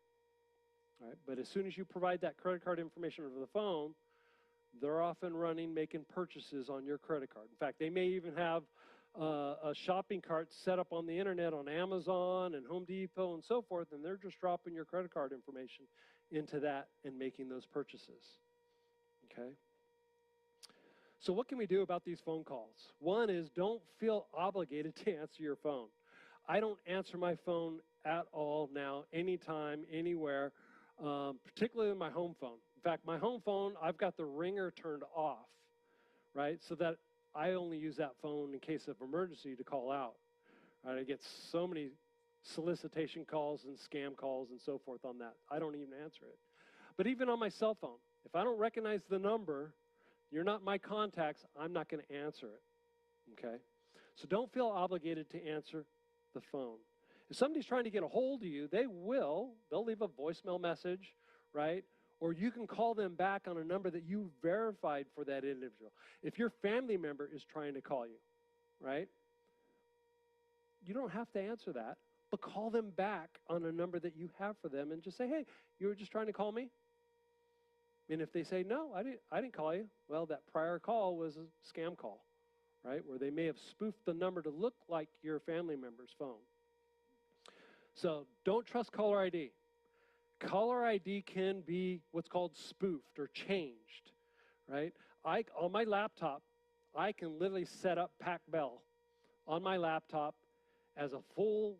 Right? But as soon as you provide that credit card information over the phone, They're often making purchases on your credit card. In fact, they may even have a shopping cart set up on the internet on Amazon and Home Depot and so forth, and they're just dropping your credit card information into that and making those purchases. Okay? So what can we do about these phone calls? One is don't feel obligated to answer your phone. I don't answer my phone at all now, anytime, anywhere, particularly my home phone. In fact, my home phone, I've got the ringer turned off, right, so that I only use that phone in case of emergency to call out. Right? I get so many solicitation calls and scam calls and so forth on that. I don't even answer it. But even on my cell phone, if I don't recognize the number, you're not my contacts, I'm not going to answer it. Okay? So don't feel obligated to answer the phone. If somebody's trying to get a hold of you, they'll leave a voicemail message, right? Or you can call them back on a number that you verified for that individual. If your family member is trying to call you, right? You don't have to answer that, but call them back on a number that you have for them and just say, hey, you were just trying to call me? And if they say, no, I didn't call you, well, that prior call was a scam call, right? Where they may have spoofed the number to look like your family member's phone. So don't trust caller ID. Caller ID can be what's called spoofed or changed, right? On my laptop, I can literally set up PacBell on my laptop as a full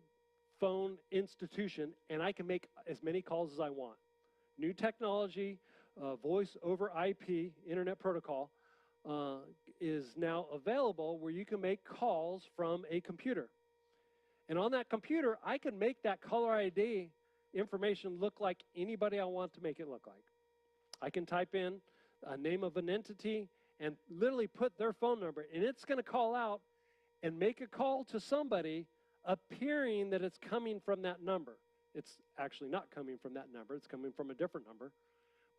phone institution, and I can make as many calls as I want. New technology, voice over IP, internet protocol, is now available where you can make calls from a computer. And on that computer, I can make that caller ID information look like anybody I want to make it look like. I can type in a name of an entity and literally put their phone number, and it's going to call out and make a call to somebody appearing that it's coming from that number. It's actually not coming from that number. It's coming from a different number.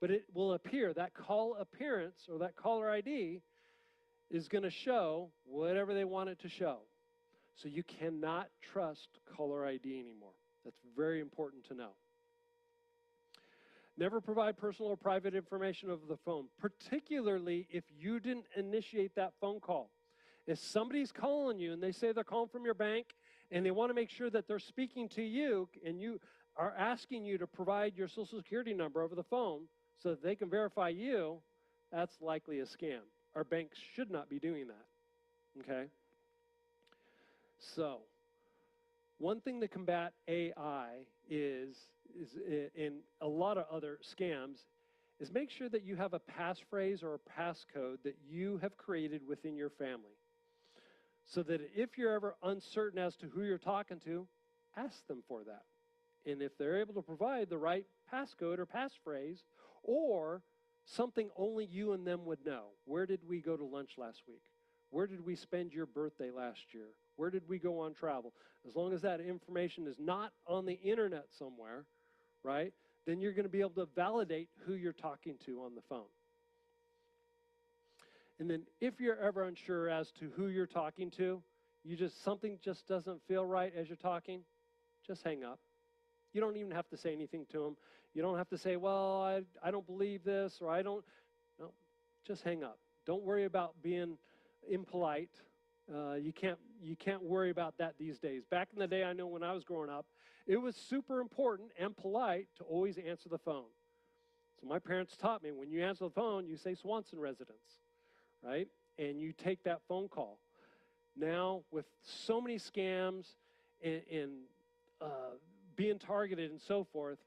But it will appear, that call appearance or that caller ID is going to show whatever they want it to show. So you cannot trust caller ID anymore. That's very important to know. Never provide personal or private information over the phone, particularly if you didn't initiate that phone call. If somebody's calling you and they say they're calling from your bank and they want to make sure that they're speaking to you and you are asking you to provide your social security number over the phone so that they can verify you, that's likely a scam. Our banks should not be doing that, okay? So, one thing to combat AI is in a lot of other scams is make sure that you have a passphrase or a passcode that you have created within your family. So that if you're ever uncertain as to who you're talking to, ask them for that. And if they're able to provide the right passcode or passphrase or something only you and them would know. Where did we go to lunch last week? Where did we spend your birthday last year? Where did we go on travel? As long as that information is not on the internet somewhere, right, then you're going to be able to validate who you're talking to on the phone. And then if you're ever unsure as to who you're talking to, something just doesn't feel right as you're talking, just hang up. You don't even have to say anything to them. You don't have to say, well, I don't believe this, or no, just hang up. Don't worry about being impolite. You can't worry about that these days. Back in the day, I know when I was growing up, it was super important and polite to always answer the phone. So my parents taught me, when you answer the phone, you say Swanson residence, right? And you take that phone call. Now, with so many scams and being targeted and so forth,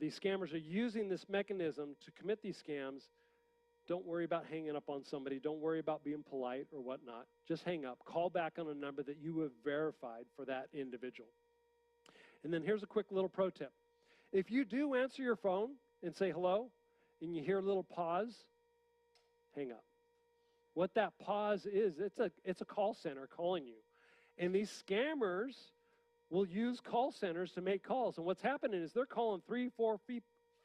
these scammers are using this mechanism to commit these scams. Don't worry about hanging up on somebody. Don't worry about being polite or whatnot. Just hang up. Call back on a number that you have verified for that individual. And then here's a quick little pro tip. If you do answer your phone and say hello, and you hear a little pause, hang up. What that pause is, it's a call center calling you. And these scammers will use call centers to make calls. And what's happening is they're calling 3, 4,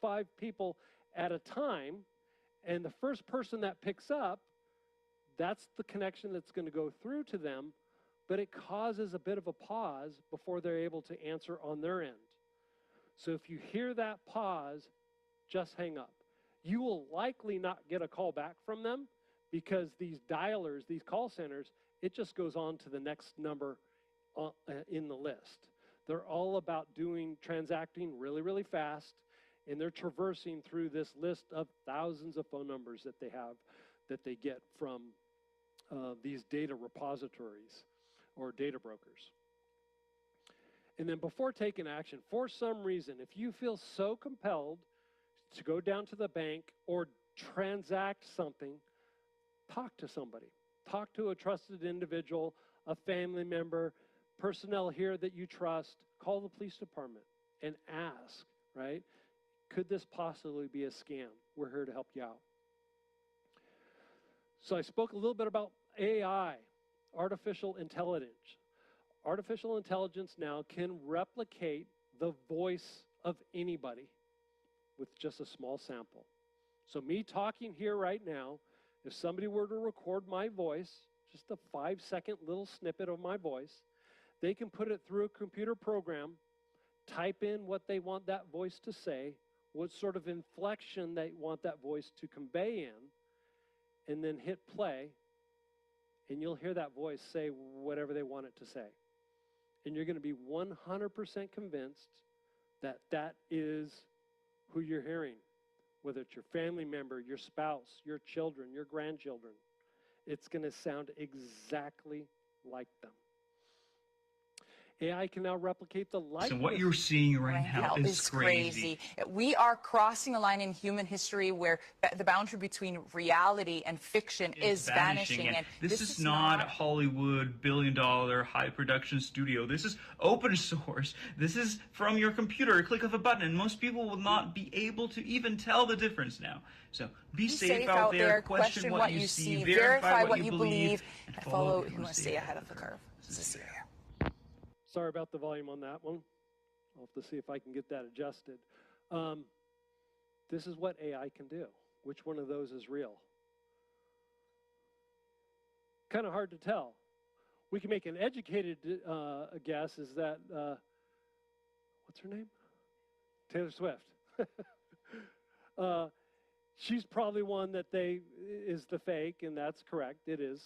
5 people at a time. And the first person that picks up, that's the connection that's going to go through to them, but it causes a bit of a pause before they're able to answer on their end. So if you hear that pause, just hang up. you will likely not get a call back from them because these dialers, these call centers, it just goes on to the next number in the list. They're all about transacting really, really fast, and they're traversing through this list of thousands of phone numbers that they have that they get from these data repositories or data brokers. And then before taking action, for some reason, if you feel so compelled to go down to the bank or transact something, talk to somebody. Talk to a trusted individual, a family member, personnel here that you trust. Call the police department and ask, right? Could this possibly be a scam? We're here to help you out. So I spoke a little bit about AI, artificial intelligence. Artificial intelligence now can replicate the voice of anybody with just a small sample. So me talking here right now, if somebody were to record my voice, just a 5-second little snippet of my voice, they can put it through a computer program, type in what they want that voice to say, what sort of inflection they want that voice to convey in, and then hit play, and you'll hear that voice say whatever they want it to say. And you're going to be 100% convinced that that is who you're hearing, whether it's your family member, your spouse, your children, your grandchildren. It's going to sound exactly like them. AI can now replicate the likeness. So what you're seeing right now is crazy. We are crossing a line in human history where the boundary between reality and fiction is vanishing. And this is not a Hollywood billion-dollar high-production studio. This is open source. This is from your computer, a click of a button, and most people will not be able to even tell the difference now. So be safe out there, question what you see, verify what you believe, and follow who wants to stay ahead of the curve. This is Syria. Sorry about the volume on that one. I'll have to see if I can get that adjusted. This is what AI can do. Which one of those is real? Kind of hard to tell. We can make an educated guess is that, what's her name? Taylor Swift. She's probably one that is the fake, and that's correct, it is.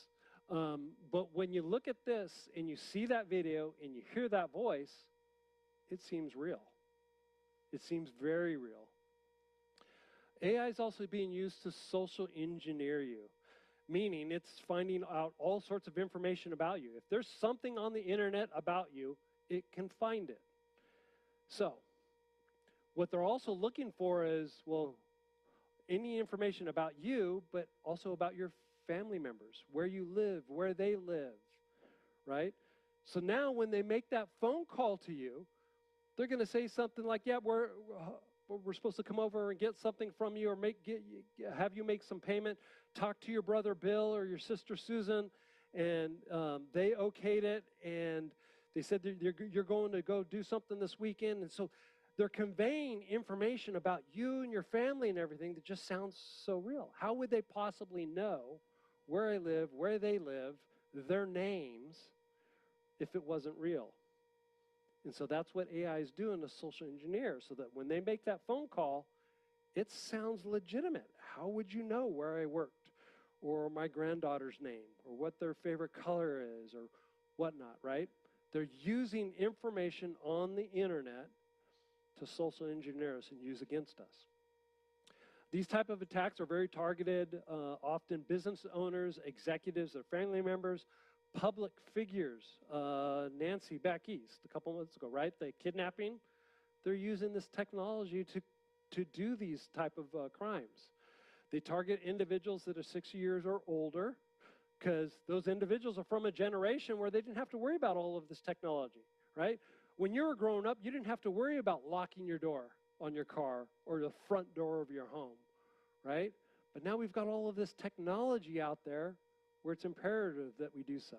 But when you look at this and you see that video and you hear that voice, it seems real. It seems very real. AI is also being used to social engineer you, meaning it's finding out all sorts of information about you. If there's something on the internet about you, it can find it. So, what they're also looking for is, well, any information about you, but also about your family members, where you live, where they live, right? So now when they make that phone call to you, they're going to say something like, yeah, we're supposed to come over and get something from you or have you make some payment, talk to your brother Bill or your sister Susan, and they okayed it, and they said you're going to go do something this weekend, and so they're conveying information about you and your family and everything that just sounds so real. How would they possibly know where I live, where they live, their names, if it wasn't real? And so that's what AI is doing to social engineer, so that when they make that phone call, it sounds legitimate. How would you know where I worked, or my granddaughter's name, or what their favorite color is, or whatnot, right? They're using information on the internet to social engineer us and use against us. These type of attacks are very targeted, often business owners, executives, their family members, public figures. Nancy back east a couple months ago, right? The kidnapping, they're using this technology to do these type of crimes. They target individuals that are 60 years or older, because those individuals are from a generation where they didn't have to worry about all of this technology, right? When you were growing up, you didn't have to worry about locking your door on your car or the front door of your home, right? But now we've got all of this technology out there where it's imperative that we do so.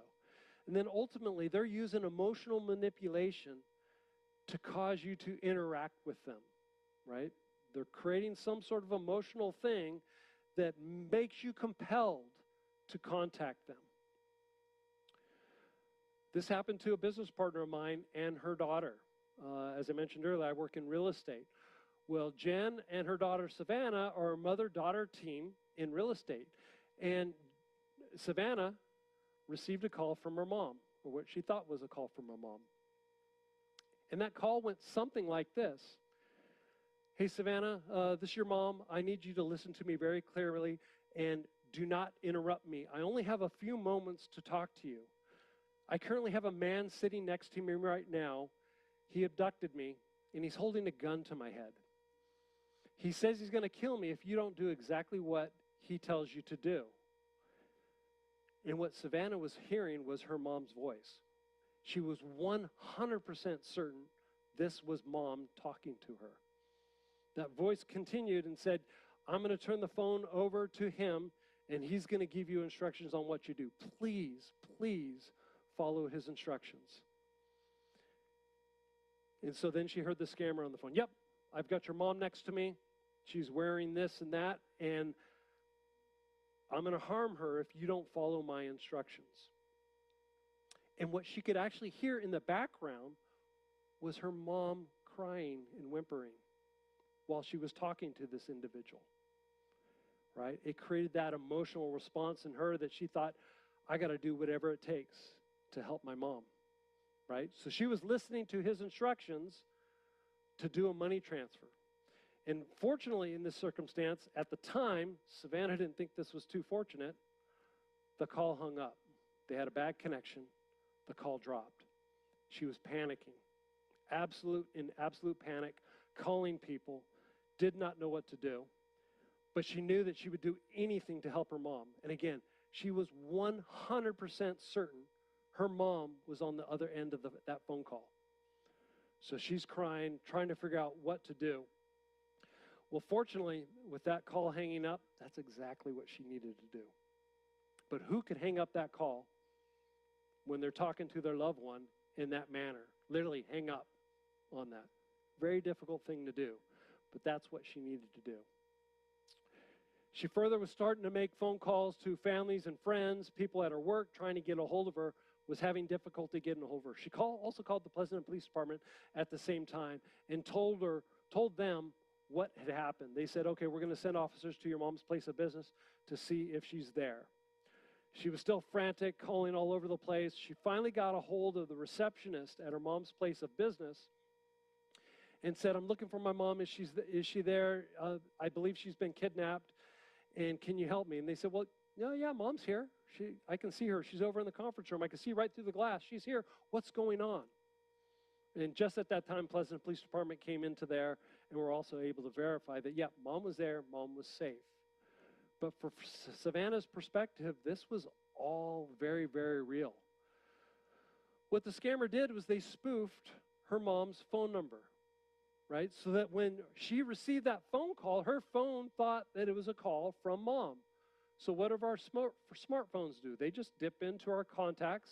And then ultimately, they're using emotional manipulation to cause you to interact with them, right? They're creating some sort of emotional thing that makes you compelled to contact them. This happened to a business partner of mine and her daughter. As I mentioned earlier, I work in real estate. Well, Jen and her daughter Savannah are a mother-daughter team in real estate. And Savannah received a call from her mom, or what she thought was a call from her mom. And that call went something like this. Hey, Savannah, this is your mom. I need you to listen to me very clearly and do not interrupt me. I only have a few moments to talk to you. I currently have a man sitting next to me right now. He abducted me, and he's holding a gun to my head. He says he's going to kill me if you don't do exactly what he tells you to do. And what Savannah was hearing was her mom's voice. She was 100% certain this was mom talking to her. That voice continued and said, I'm going to turn the phone over to him, and he's going to give you instructions on what you do. Please, please follow his instructions. And so then she heard the scammer on the phone. Yep, I've got your mom next to me. She's wearing this and that, and I'm going to harm her if you don't follow my instructions. And what she could actually hear in the background was her mom crying and whimpering while she was talking to this individual, right? It created that emotional response in her that she thought, I got to do whatever it takes to help my mom, right? So she was listening to his instructions to do a money transfer. And fortunately, in this circumstance, at the time, Savannah didn't think this was too fortunate. The call hung up. They had a bad connection. The call dropped. She was panicking, absolute panic, calling people, did not know what to do. But she knew that she would do anything to help her mom. And again, she was 100% certain her mom was on the other end of that phone call. So she's crying, trying to figure out what to do. Well, fortunately, with that call hanging up, that's exactly what she needed to do. But who could hang up that call when they're talking to their loved one in that manner? Literally hang up on that. Very difficult thing to do, but that's what she needed to do. She further was starting to make phone calls to families and friends, people at her work trying to get a hold of her, was having difficulty getting a hold of her. She also called the Pleasanton Police Department at the same time and told them what had happened. They said, okay, we're going to send officers to your mom's place of business to see if she's there. She was still frantic, calling all over the place. She finally got a hold of the receptionist at her mom's place of business and said, I'm looking for my mom. Is she there? I believe she's been kidnapped, and can you help me? And they said, well, yeah, mom's here. I can see her. She's over in the conference room. I can see right through the glass. She's here. What's going on? And just at that time, Pleasanton Police Department came into there and were also able to verify that, mom was there, mom was safe. But for Savannah's perspective, this was all very, very real. What the scammer did was they spoofed her mom's phone number, right? So that when she received that phone call, her phone thought that it was a call from mom. So what do our smartphones do? They just dip into our contacts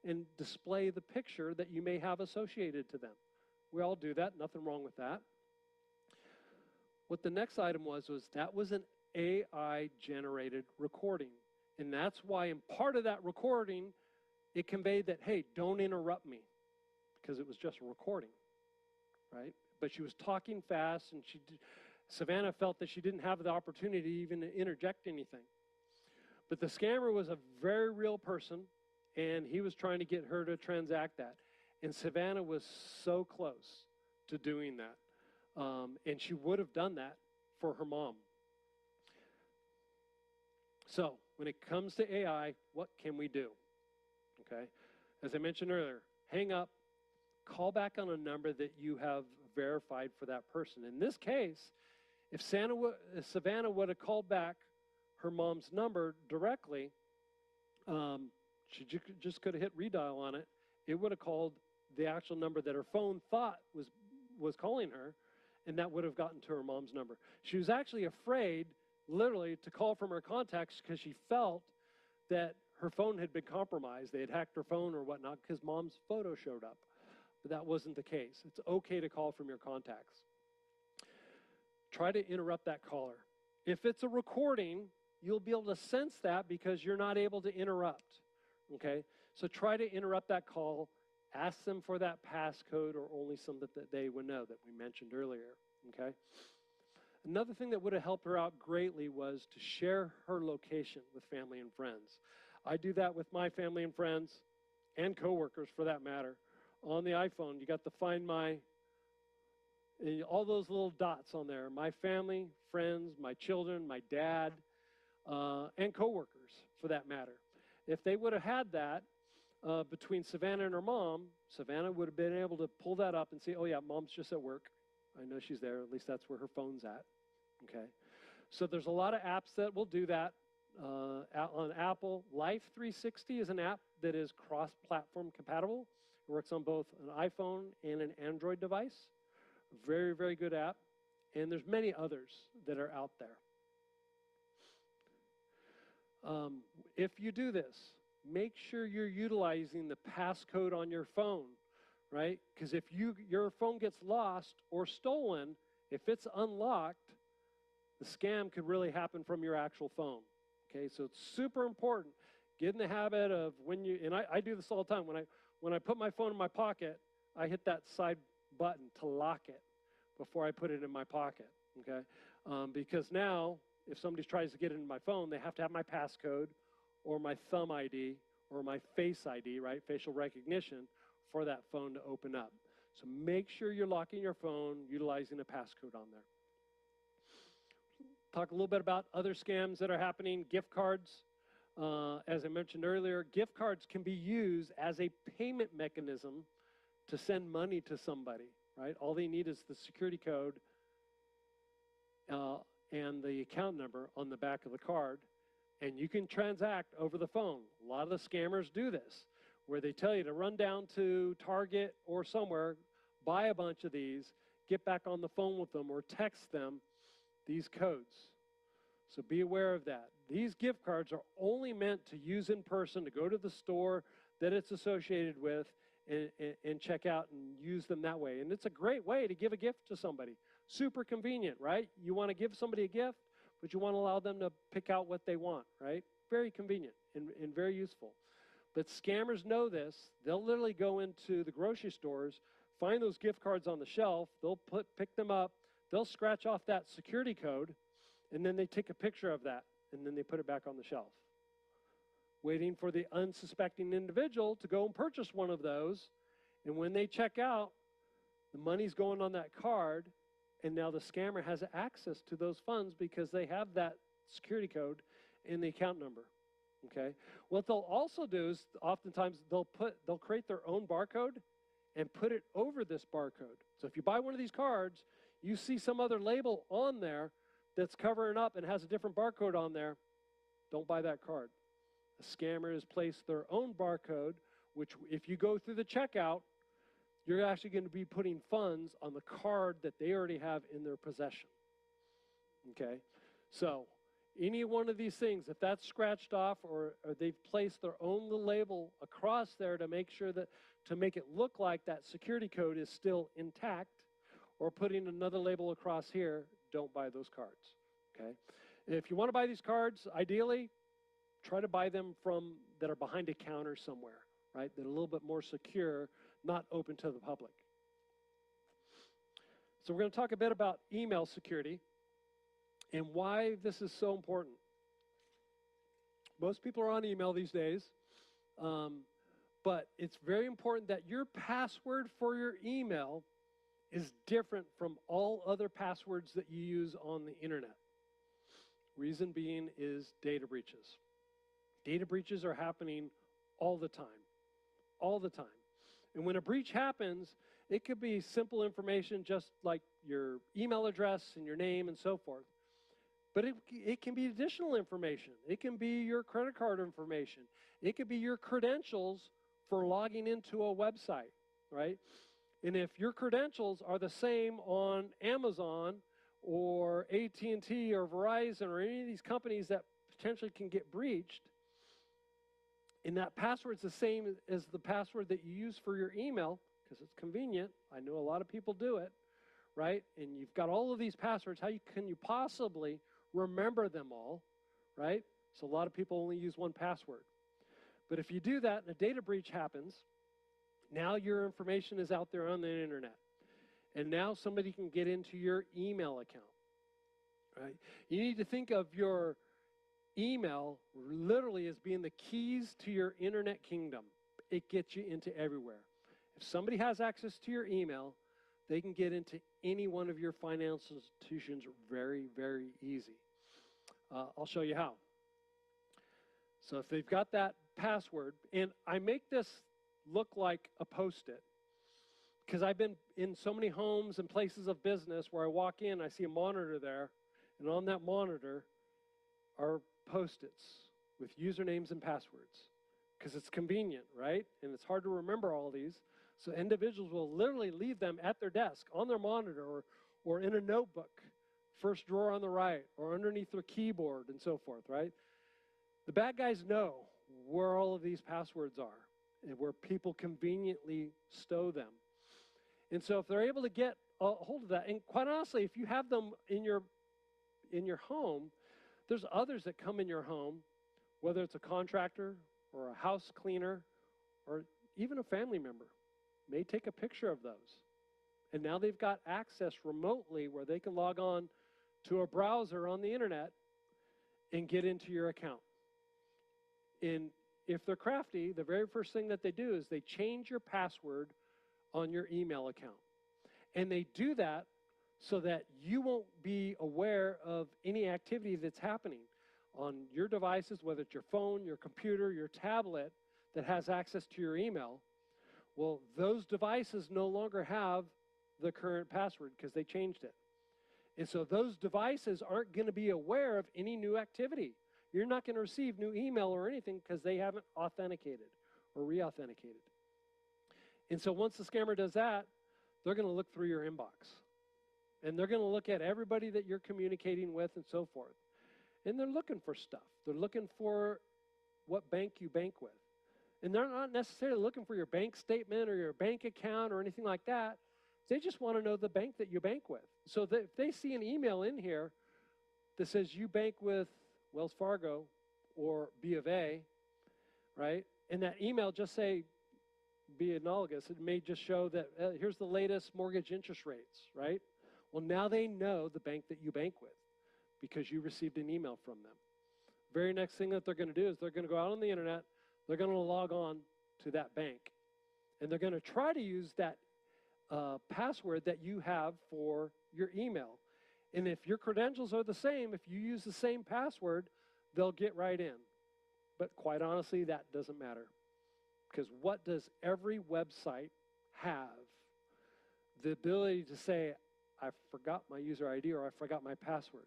and display the picture that you may have associated to them. We all do that, nothing wrong with that. What the next item was that was an AI-generated recording. And that's why in part of that recording, it conveyed that, hey, don't interrupt me, because it was just a recording, right? But she was talking fast, and Savannah felt that she didn't have the opportunity even to interject anything. But the scammer was a very real person, and he was trying to get her to transact that. And Savannah was so close to doing that. And she would have done that for her mom. So when it comes to AI, what can we do? Okay, as I mentioned earlier, hang up, call back on a number that you have verified for that person. In this case, if Savannah would have called back her mom's number directly, she just could have hit redial on it. It would have called the actual number that her phone thought was calling her, and that would have gotten to her mom's number. She was actually afraid, literally, to call from her contacts because she felt that her phone had been compromised. They had hacked her phone or whatnot because mom's photo showed up. But that wasn't the case. It's okay to call from your contacts. Try to interrupt that caller. If it's a recording, you'll be able to sense that because you're not able to interrupt. Okay? So try to interrupt that call. Ask them for that passcode or only something that they would know that we mentioned earlier. okay? Another thing that would have helped her out greatly was to share her location with family and friends. I do that with my family and friends and coworkers for that matter. On the iPhone, you got the Find My, all those little dots on there. My family, friends, my children, my dad, and coworkers for that matter. If they would have had that between Savannah and her mom, Savannah would have been able to pull that up and see, oh yeah, mom's just at work. I know she's there. At least that's where her phone's at. Okay. So there's a lot of apps that will do that. On Apple, Life 360 is an app that is cross-platform compatible. It works on both an iPhone and an Android device. Very, very good app. And there's many others that are out there. If you do this, make sure you're utilizing the passcode on your phone, right? Because if your phone gets lost or stolen, if it's unlocked, the scam could really happen from your actual phone. Okay, so it's super important. Get in the habit of when you, and I do this all the time, when I put my phone in my pocket, I hit that side button to lock it before I put it in my pocket, okay? Because now, if somebody tries to get into my phone, they have to have my passcode or my thumb ID or my face ID, right, facial recognition, for that phone to open up. So make sure you're locking your phone, utilizing a passcode on there. Talk a little bit about other scams that are happening. Gift cards. As I mentioned earlier, gift cards can be used as a payment mechanism to send money to somebody, right? All they need is the security code and the account number on the back of the card, and you can transact over the phone. A lot of the scammers do this, where they tell you to run down to Target or somewhere, buy a bunch of these, get back on the phone with them or text them these codes. So be aware of that. These gift cards are only meant to use in person, to go to the store that it's associated with and check out and use them that way. And it's a great way to give a gift to somebody. Super convenient, right? You want to give somebody a gift, but you want to allow them to pick out what they want, right? Very convenient and very useful. But scammers know this. They'll literally go into the grocery stores, find those gift cards on the shelf, they'll pick them up, they'll scratch off that security code, and then they take a picture of that, and then they put it back on the shelf, waiting for the unsuspecting individual to go and purchase one of those. And when they check out, the money's going on that card, and now the scammer has access to those funds because they have that security code and the account number. Okay? What they'll also do is oftentimes they'll create their own barcode and put it over this barcode. So if you buy one of these cards, you see some other label on there that's covering up and has a different barcode on there, don't buy that card. The scammer has placed their own barcode, which if you go through the checkout, you're actually going to be putting funds on the card that they already have in their possession. Okay? So any one of these things, if that's scratched off or they've placed their own little label across there to make sure that, to make it look like that security code is still intact, or putting another label across here, don't buy those cards, okay? If you want to buy these cards, ideally, try to buy them from that are behind a counter somewhere, right? That are a little bit more secure, not open to the public. So we're going to talk a bit about email security and why this is so important. Most people are on email these days, but it's very important that your password for your email is different from all other passwords that you use on the internet. Reason being is data breaches. Data breaches are happening all the time, all the time. And when a breach happens, it could be simple information just like your email address and your name and so forth. But it can be additional information. It can be your credit card information. It could be your credentials for logging into a website, right? And if your credentials are the same on Amazon or AT&T or Verizon or any of these companies that potentially can get breached, and that password's the same as the password that you use for your email, because it's convenient. I know a lot of people do it, right? And you've got all of these passwords. How can you possibly remember them all, right? So a lot of people only use one password. But if you do that and a data breach happens, now your information is out there on the internet. And now somebody can get into your email account, right? You need to think of your email literally as being the keys to your internet kingdom. It gets you into everywhere. If somebody has access to your email, they can get into any one of your financial institutions very, very easy. I'll show you how. So if they've got that password, and I make this look like a Post-it, because I've been in so many homes and places of business where I walk in, I see a monitor there, and on that monitor are Post-its with usernames and passwords, because it's convenient, right? And it's hard to remember all these. So individuals will literally leave them at their desk, on their monitor, or in a notebook, first drawer on the right, or underneath their keyboard, and so forth, right? The bad guys know where all of these passwords are and where people conveniently stow them. And so if they're able to get a hold of that, and quite honestly, if you have them in your home, there's others that come in your home, whether it's a contractor or a house cleaner or even a family member, may take a picture of those. And now they've got access remotely where they can log on to a browser on the internet and get into your account. And if they're crafty, the very first thing that they do is they change your password on your email account. And they do that so that you won't be aware of any activity that's happening on your devices, whether it's your phone, your computer, your tablet that has access to your email. Well, those devices no longer have the current password because they changed it. And so those devices aren't going to be aware of any new activity. You're not going to receive new email or anything because they haven't authenticated or re-authenticated. And so once the scammer does that, they're going to look through your inbox. And they're going to look at everybody that you're communicating with and so forth. And they're looking for stuff. They're looking for what bank you bank with. And they're not necessarily looking for your bank statement or your bank account or anything like that. They just want to know the bank that you bank with. So that if they see an email in here that says you bank with Wells Fargo or B of A, right? And that email just say, be analogous. It may just show that here's the latest mortgage interest rates, right? Well, now they know the bank that you bank with because you received an email from them. Very next thing that they're going to do is they're going to go out on the internet, they're going to log on to that bank, and they're going to try to use that password that you have for your email. And if your credentials are the same, if you use the same password, they'll get right in. But quite honestly, that doesn't matter. Because what does every website have? The ability to say, I forgot my user ID or I forgot my password.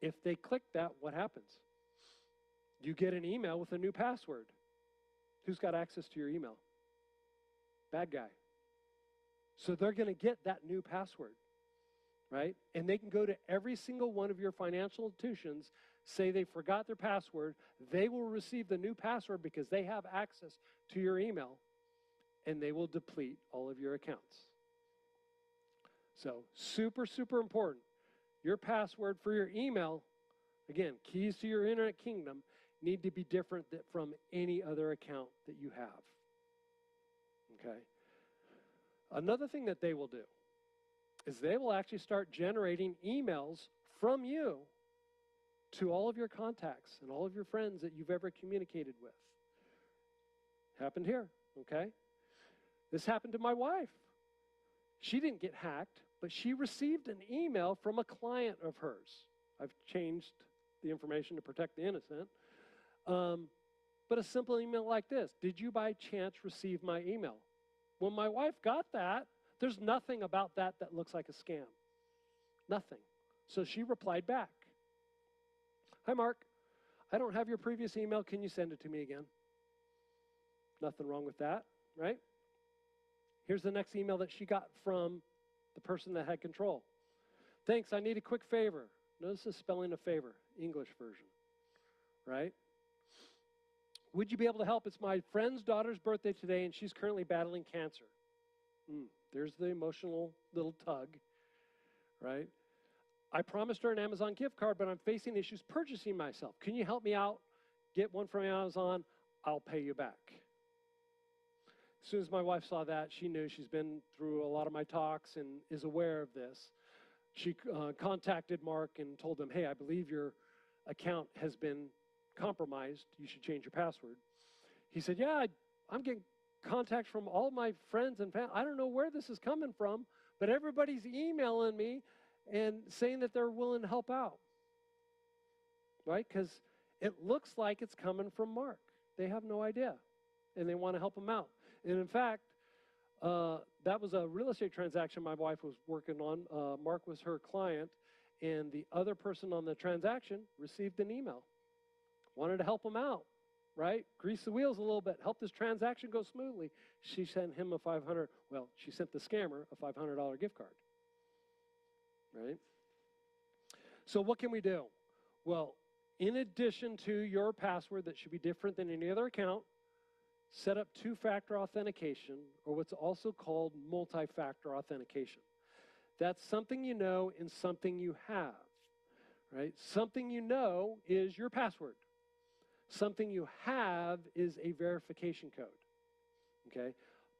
If they click that, what happens? You get an email with a new password. Who's got access to your email? Bad guy. So they're going to get that new password, right? And they can go to every single one of your financial institutions, say they forgot their password, they will receive the new password because they have access to your email, and they will deplete all of your accounts. So super, super important. Your password for your email, again, keys to your internet kingdom, need to be different from any other account that you have. Okay? Another thing that they will do is they will actually start generating emails from you to all of your contacts and all of your friends that you've ever communicated with. Happened here, okay? This happened to my wife. She didn't get hacked, but she received an email from a client of hers. I've changed the information to protect the innocent. But a simple email like this: did you by chance receive my email? When my wife got that, there's nothing about that that looks like a scam. Nothing. So she replied back. Hi, Mark. I don't have your previous email. Can you send it to me again? Nothing wrong with that, right? Here's the next email that she got from the person that had control. Thanks, I need a quick favor. Notice the spelling of favor, English version, right? Would you be able to help? It's my friend's daughter's birthday today, and she's currently battling cancer. There's the emotional little tug, right? I promised her an Amazon gift card, but I'm facing issues purchasing myself. Can you help me out? Get one from Amazon. I'll pay you back. As soon as my wife saw that, she knew. She's been through a lot of my talks and is aware of this. She contacted Mark and told him, hey, I believe your account has been compromised. You should change your password. He said, yeah, I'm getting contacts from all my friends and family. I don't know where this is coming from, but everybody's emailing me and saying that they're willing to help out, right? Because it looks like it's coming from Mark. They have no idea, and they want to help him out. And in fact, that was a real estate transaction my wife was working on. Mark was her client, and the other person on the transaction received an email. Wanted to help him out, right? Grease the wheels a little bit, help this transaction go smoothly. She sent him she sent the scammer a $500 gift card, right? So what can we do? Well, in addition to your password that should be different than any other account, set up two-factor authentication, or what's also called multi-factor authentication. That's something you know and something you have, right? Something you know is your password. Something you have is a verification code, okay?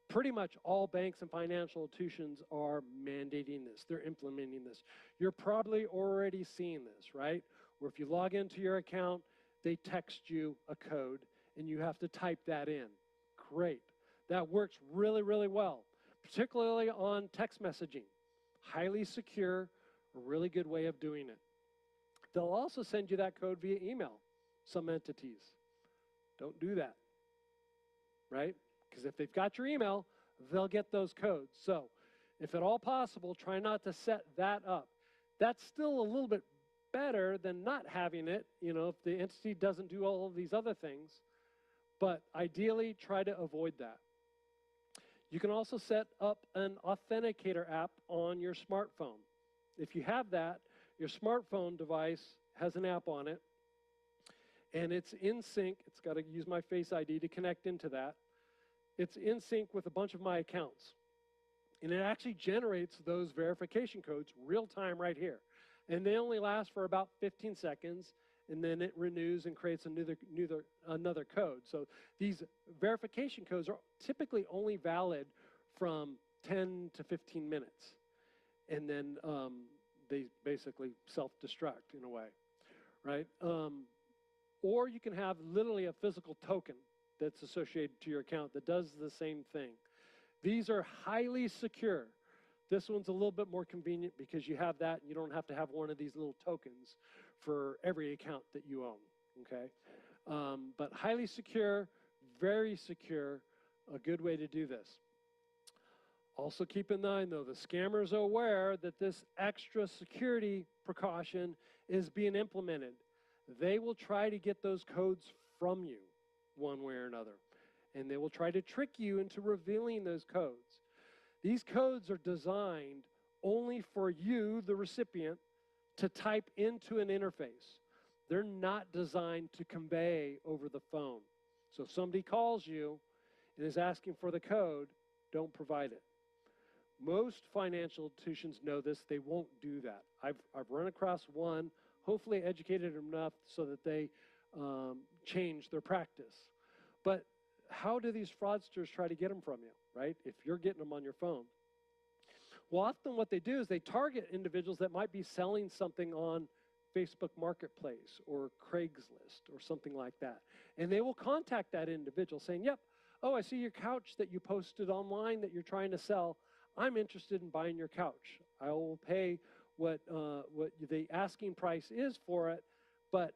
Pretty much all banks and financial institutions are mandating this. They're implementing this. You're probably already seeing this, right? Where if you log into your account, they text you a code, and you have to type that in. Great. That works really, really well, particularly on text messaging. Highly secure, a really good way of doing it. They'll also send you that code via email, some entities. Don't do that, right? Because if they've got your email, they'll get those codes. So if at all possible, try not to set that up. That's still a little bit better than not having it, if the entity doesn't do all of these other things. But ideally, try to avoid that. You can also set up an authenticator app on your smartphone. If you have that, your smartphone device has an app on it, and it's in sync. It's got to use my Face ID to connect into that. It's in sync with a bunch of my accounts. And it actually generates those verification codes real time right here. And they only last for about 15 seconds, and then it renews and creates another code. So these verification codes are typically only valid from 10 to 15 minutes. And then they basically self-destruct in a way, right? Or you can have literally a physical token that's associated to your account that does the same thing. These are highly secure. This one's a little bit more convenient because you have that and you don't have to have one of these little tokens for every account that you own, okay? But highly secure, very secure, a good way to do this. Also keep in mind, though, the scammers are aware that this extra security precaution is being implemented. They will try to get those codes from you one way or another, and they will try to trick you into revealing those codes. These codes are designed only for you, the recipient, to type into an interface. They're not designed to convey over the phone. So if somebody calls you and is asking for the code, don't provide it. Most financial institutions know this. They won't do that. I've run across one, hopefully educated enough so that they change their practice. But how do these fraudsters try to get them from you, right? If you're getting them on your phone. Well, often what they do is they target individuals that might be selling something on Facebook Marketplace or Craigslist or something like that. And they will contact that individual saying, yep, oh, I see your couch that you posted online that you're trying to sell. I'm interested in buying your couch. I will pay what the asking price is for it, but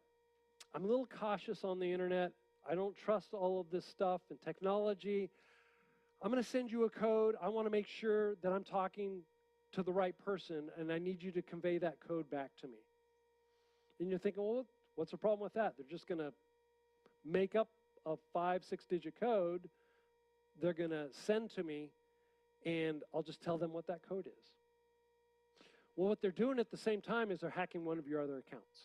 I'm a little cautious on the internet. I don't trust all of this stuff and technology. I'm going to send you a code. I want to make sure that I'm talking to the right person, and I need you to convey that code back to me. And you're thinking, well, what's the problem with that? They're just going to make up a 5-6 digit code. They're going to send to me, and I'll just tell them what that code is. Well, what they're doing at the same time is they're hacking one of your other accounts.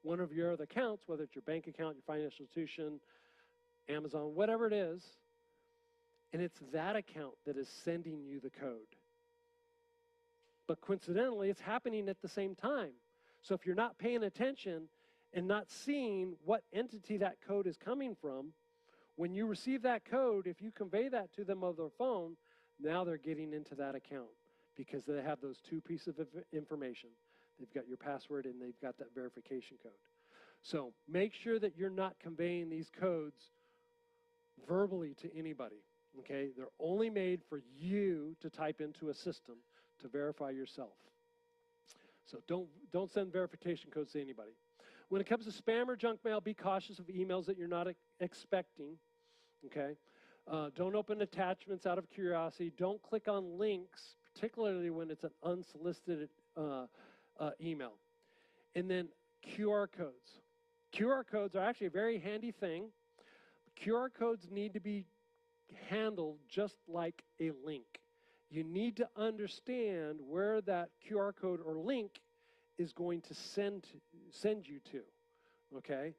One of your other accounts, whether it's your bank account, your financial institution, Amazon, whatever it is, and it's that account that is sending you the code. But coincidentally, it's happening at the same time. So if you're not paying attention and not seeing what entity that code is coming from, When you receive that code, if you convey that to them over their phone, now they're getting into that account because they have those two pieces of information. They've got your password and they've got that verification code. So make sure that you're not conveying these codes verbally to anybody, okay? They're only made for you to type into a system to verify yourself. So don't send verification codes to anybody. When it comes to spam or junk mail, be cautious of emails that you're not expecting, okay? Don't open attachments out of curiosity. Don't click on links, particularly when it's an unsolicited email. And then QR codes. QR codes are actually a very handy thing. QR codes need to be handled just like a link. You need to understand where that QR code or link is going to send you to, okay?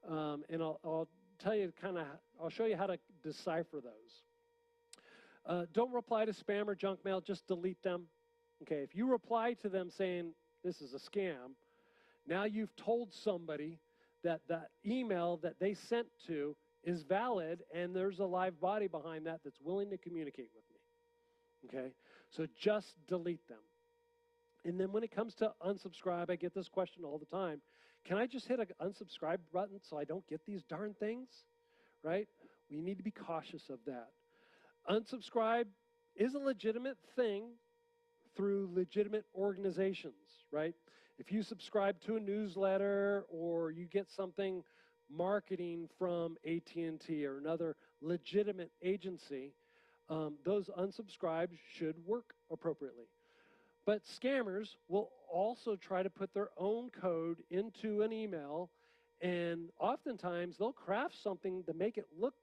And I'll tell you I'll show you how to decipher those. Don't reply to spam or junk mail, just delete them. Okay, if you reply to them saying this is a scam, now you've told somebody that that email that they sent to is valid and there's a live body behind that that's willing to communicate with me. Okay, so just delete them. And then when it comes to unsubscribe, I get this question all the time. Can I just hit an unsubscribe button so I don't get these darn things? Right? We need to be cautious of that. Unsubscribe is a legitimate thing through legitimate organizations, right? If you subscribe to a newsletter or you get something marketing from AT&T or another legitimate agency, those unsubscribes should work appropriately. But scammers will also try to put their own code into an email, and oftentimes they'll craft something to make it look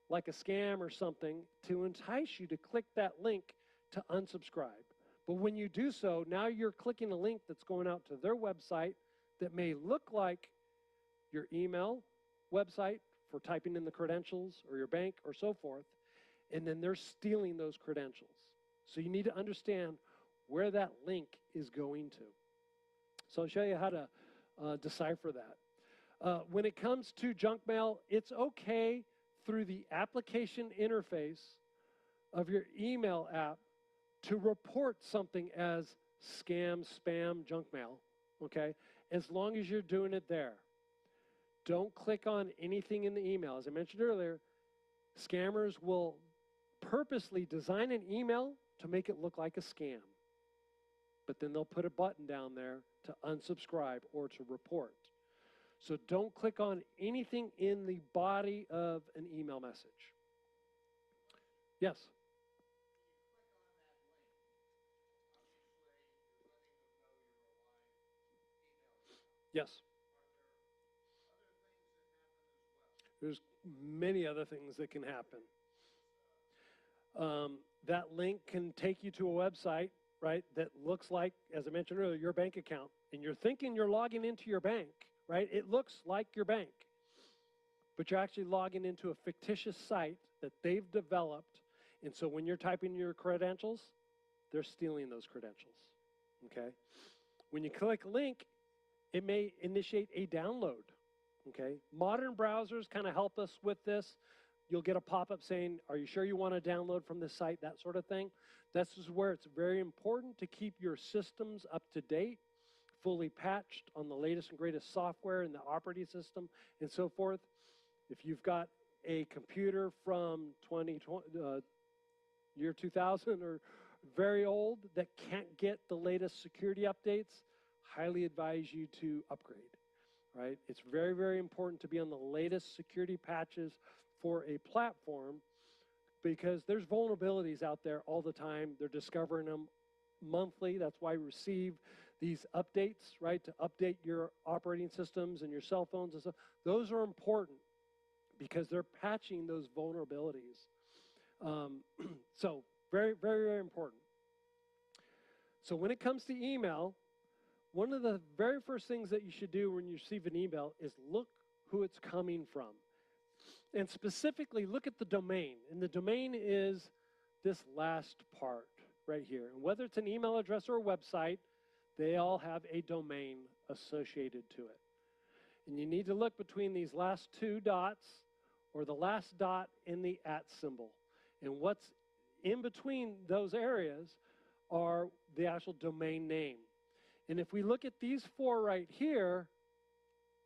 like a scam or something to entice you to click that link to unsubscribe. But when you do so, now you're clicking a link that's going out to their website that may look like your email website for typing in the credentials or your bank or so forth, and then they're stealing those credentials. So you need to understand where that link is going to. So I'll show you how to decipher that. When it comes to junk mail, it's okay through the application interface of your email app to report something as scam, spam, junk mail, okay? As long as you're doing it there. Don't click on anything in the email. As I mentioned earlier, scammers will purposely design an email to make it look like a scam. But then they'll put a button down there to unsubscribe or to report. So don't click on anything in the body of an email message. Yes? Yes. There's many other things that can happen. That link can take you to a website, right, that looks like, as I mentioned earlier, your bank account. And you're thinking you're logging into your bank, right? It looks like your bank. But you're actually logging into a fictitious site that they've developed. And so when you're typing your credentials, they're stealing those credentials, okay? When you click a link, it may initiate a download, okay? Modern browsers kind of help us with this. You'll get a pop-up saying, are you sure you want to download from this site, that sort of thing. This is where it's very important to keep your systems up to date, fully patched on the latest and greatest software in the operating system and so forth. If you've got a computer from year 2000 or very old that can't get the latest security updates, highly advise you to upgrade, right? It's very, very important to be on the latest security patches for a platform because there's vulnerabilities out there all the time. They're discovering them monthly. That's why we receive these updates, right, to update your operating systems and your cell phones and stuff. Those are important because they're patching those vulnerabilities. So very, very, very important. So when it comes to email, one of the very first things that you should do when you receive an email is look who it's coming from. And specifically, look at the domain. And the domain is this last part right here. And whether it's an email address or a website, they all have a domain associated to it. And you need to look between these last two dots or the last dot in the at symbol. And what's in between those areas are the actual domain name. And if we look at these four right here,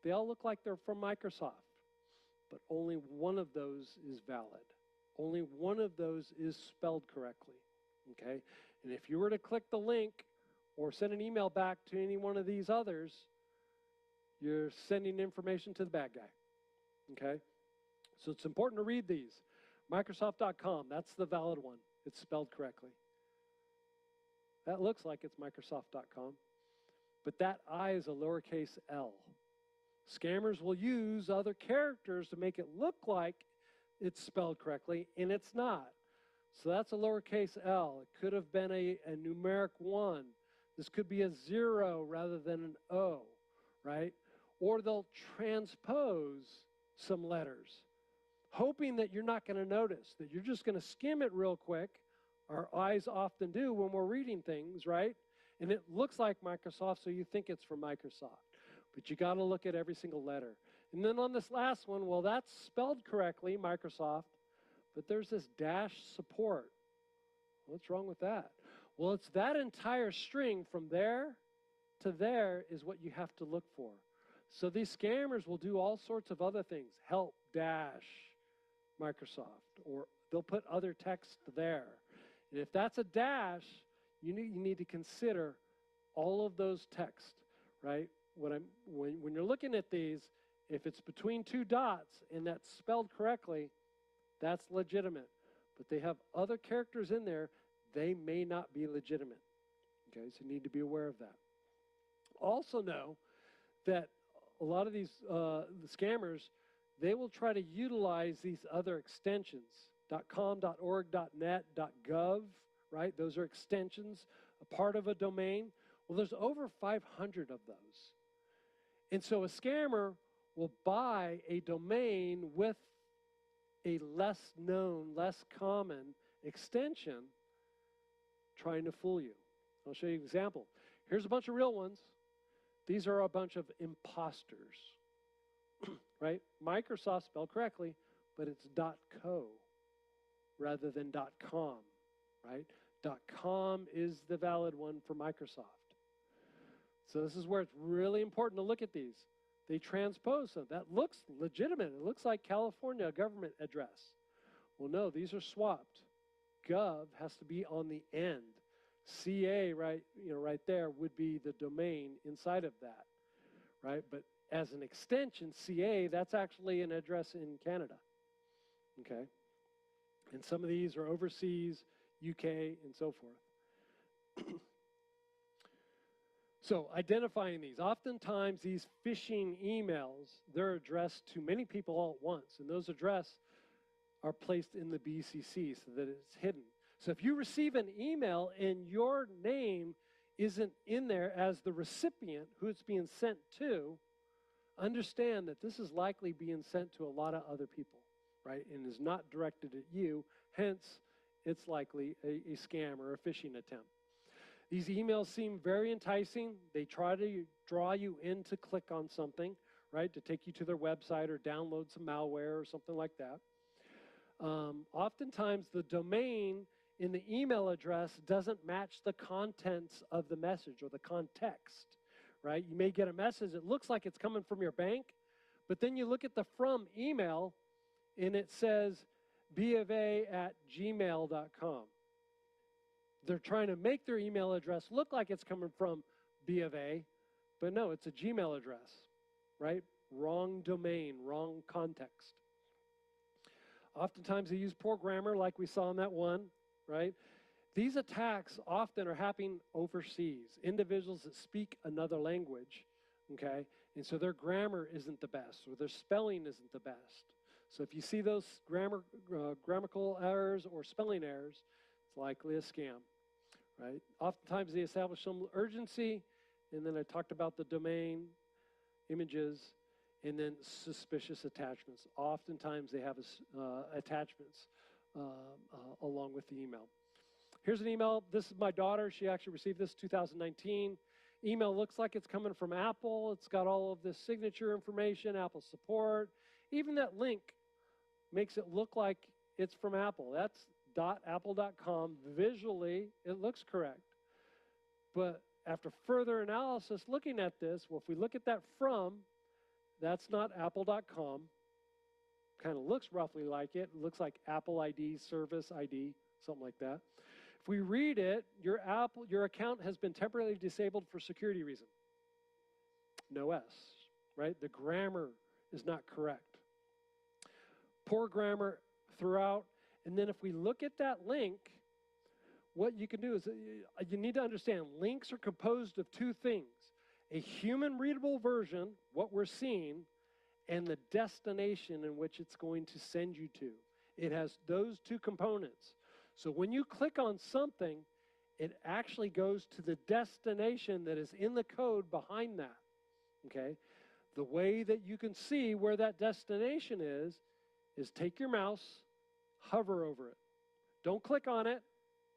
they all look like they're from Microsoft, but only one of those is valid. Only one of those is spelled correctly, okay? And if you were to click the link or send an email back to any one of these others, you're sending information to the bad guy, okay? So it's important to read these. Microsoft.com, that's the valid one. It's spelled correctly. That looks like it's Microsoft.com, but that I is a lowercase l. Scammers will use other characters to make it look like it's spelled correctly, and it's not. So that's a lowercase l. It could have been a numeric 1. This could be a 0 rather than an O, right? Or they'll transpose some letters, hoping that you're not going to notice, that you're just going to skim it real quick. Our eyes often do when we're reading things, right? And it looks like Microsoft, so you think it's from Microsoft. But you got to look at every single letter. And then on this last one, well, that's spelled correctly, Microsoft, but there's this dash support. What's wrong with that? Well, it's that entire string from there to there is what you have to look for. So these scammers will do all sorts of other things. Help dash Microsoft, or they'll put other text there. And if that's a dash, you need to consider all of those text, right? When you're looking at these, if it's between two dots and that's spelled correctly, that's legitimate. But they have other characters in there, they may not be legitimate. Okay, so you need to be aware of that. Also know that a lot of these the scammers, they will try to utilize these other extensions, .com, .org, .net, .gov, right? Those are extensions, a part of a domain. Well, there's over 500 of those. And so a scammer will buy a domain with a less known, less common extension trying to fool you. I'll show you an example. Here's a bunch of real ones. These are a bunch of imposters, right? Microsoft spelled correctly, but it's .co rather than .com, right? .com is the valid one for Microsoft. So this is where it's really important to look at these. They transpose them. That looks legitimate. It looks like California government address. Well, no, these are swapped. Gov has to be on the end. CA, right there would be the domain inside of that, right? But as an extension, CA, that's actually an address in Canada, okay? And some of these are overseas, UK, and so forth. So identifying these. Oftentimes these phishing emails, they're addressed to many people all at once, and those addresses are placed in the BCC so that it's hidden. So if you receive an email and your name isn't in there as the recipient who it's being sent to, understand that this is likely being sent to a lot of other people, right? And is not directed at you. Hence, it's likely a scam or a phishing attempt. These emails seem very enticing. They try to draw you in to click on something, right, to take you to their website or download some malware or something like that. Oftentimes, the domain in the email address doesn't match the contents of the message or the context, right? You may get a message that looks like it's coming from your bank, but then you look at the from email, and it says bofA@gmail.com. They're trying to make their email address look like it's coming from B of A, but no, it's a Gmail address, right? Wrong domain, wrong context. Oftentimes they use poor grammar like we saw in that one, right? These attacks often are happening overseas. Individuals that speak another language, okay? And so their grammar isn't the best, or their spelling isn't the best. So if you see those grammatical errors or spelling errors, it's likely a scam, right? Oftentimes they establish some urgency, and then I talked about the domain, images, and then suspicious attachments. Oftentimes they have attachments along with the email. Here's an email. This is my daughter. She actually received this 2019. Email looks like it's coming from Apple. It's got all of this signature information, Apple support. Even that link makes it look like it's from Apple. That's .apple.com. Visually, it looks correct. But after further analysis looking at this, well, if we look at that from, that's not apple.com. Kind of looks roughly like it. It looks like Apple ID, Service ID, something like that. If we read it, your account has been temporarily disabled for security reason. No S, right? The grammar is not correct. Poor grammar throughout. And then if we look at that link, what you can do is you need to understand links are composed of two things: a human readable version, what we're seeing, and the destination in which it's going to send you to. It has those two components. So when you click on something, it actually goes to the destination that is in the code behind that. Okay? The way that you can see where that destination is take your mouse, hover over it. Don't click on it,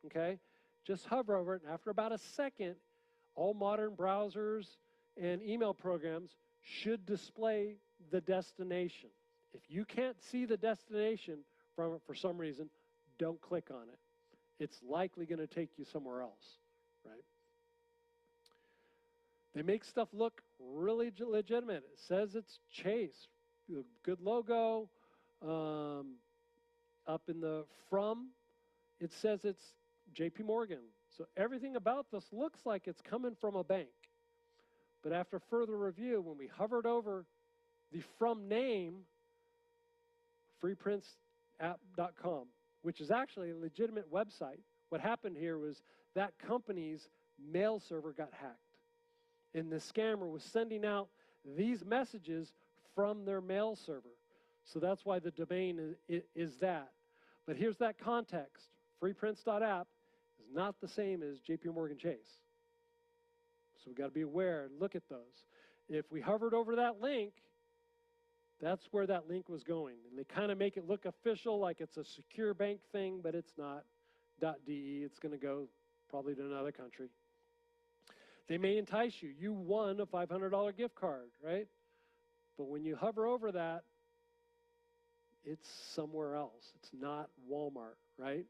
okay? Just hover over it, and after about a second, all modern browsers and email programs should display the destination. If you can't see the destination from it for some reason, don't click on it. It's likely going to take you somewhere else, right? They make stuff look really legitimate. It says it's Chase, good logo. Up in the from, it says it's JP Morgan. So everything about this looks like it's coming from a bank. But after further review, when we hovered over the from name, freeprintapp.com, which is actually a legitimate website. What happened here was that company's mail server got hacked. And the scammer was sending out these messages from their mail server. So that's why the domain is that. But here's that context. Freeprints.app is not the same as JP Morgan Chase. So we've got to be aware and look at those. If we hovered over that link, that's where that link was going. And they kind of make it look official, like it's a secure bank thing, but it's not. .de, it's going to go probably to another country. They may entice you. You won a $500 gift card, right? But when you hover over that, it's somewhere else. It's not Walmart, right?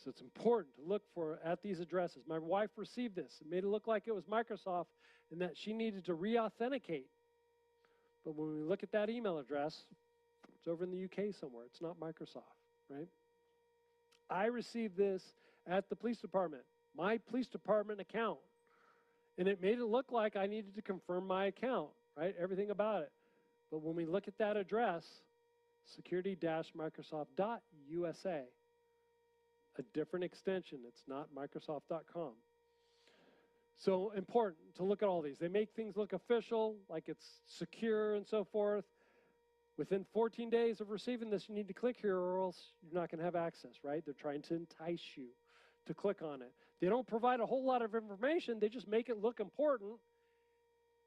So it's important to look for at these addresses. My wife received this. It made it look like it was Microsoft and that she needed to re-authenticate. But when we look at that email address, it's over in the UK somewhere. It's not Microsoft, right? I received this at the police department, my police department account. And it made it look like I needed to confirm my account, right? Everything about it. But when we look at that address, security-microsoft.usa, a different extension. It's not Microsoft.com. So important to look at all these. They make things look official, like it's secure and so forth. Within 14 days of receiving this, you need to click here or else you're not going to have access, right? They're trying to entice you to click on it. They don't provide a whole lot of information. They just make it look important.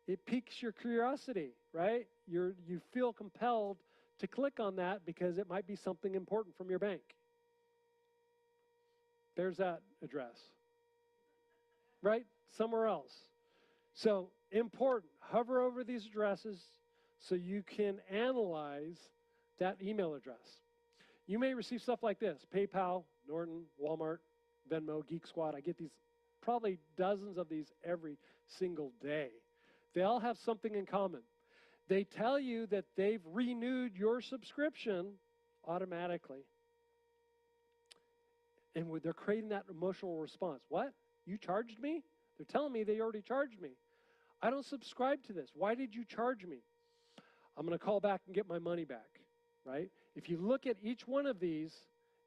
It piques your curiosity, right? You feel compelled to click on that because it might be something important from your bank. There's that address, right? Somewhere else. So important, hover over these addresses so you can analyze that email address. You may receive stuff like this: PayPal, Norton, Walmart, Venmo, Geek Squad. I get these, probably dozens of these every single day. They all have something in common. They tell you that they've renewed your subscription automatically. And they're creating that emotional response. What? You charged me? They're telling me they already charged me. I don't subscribe to this. Why did you charge me? I'm going to call back and get my money back, right? If you look at each one of these,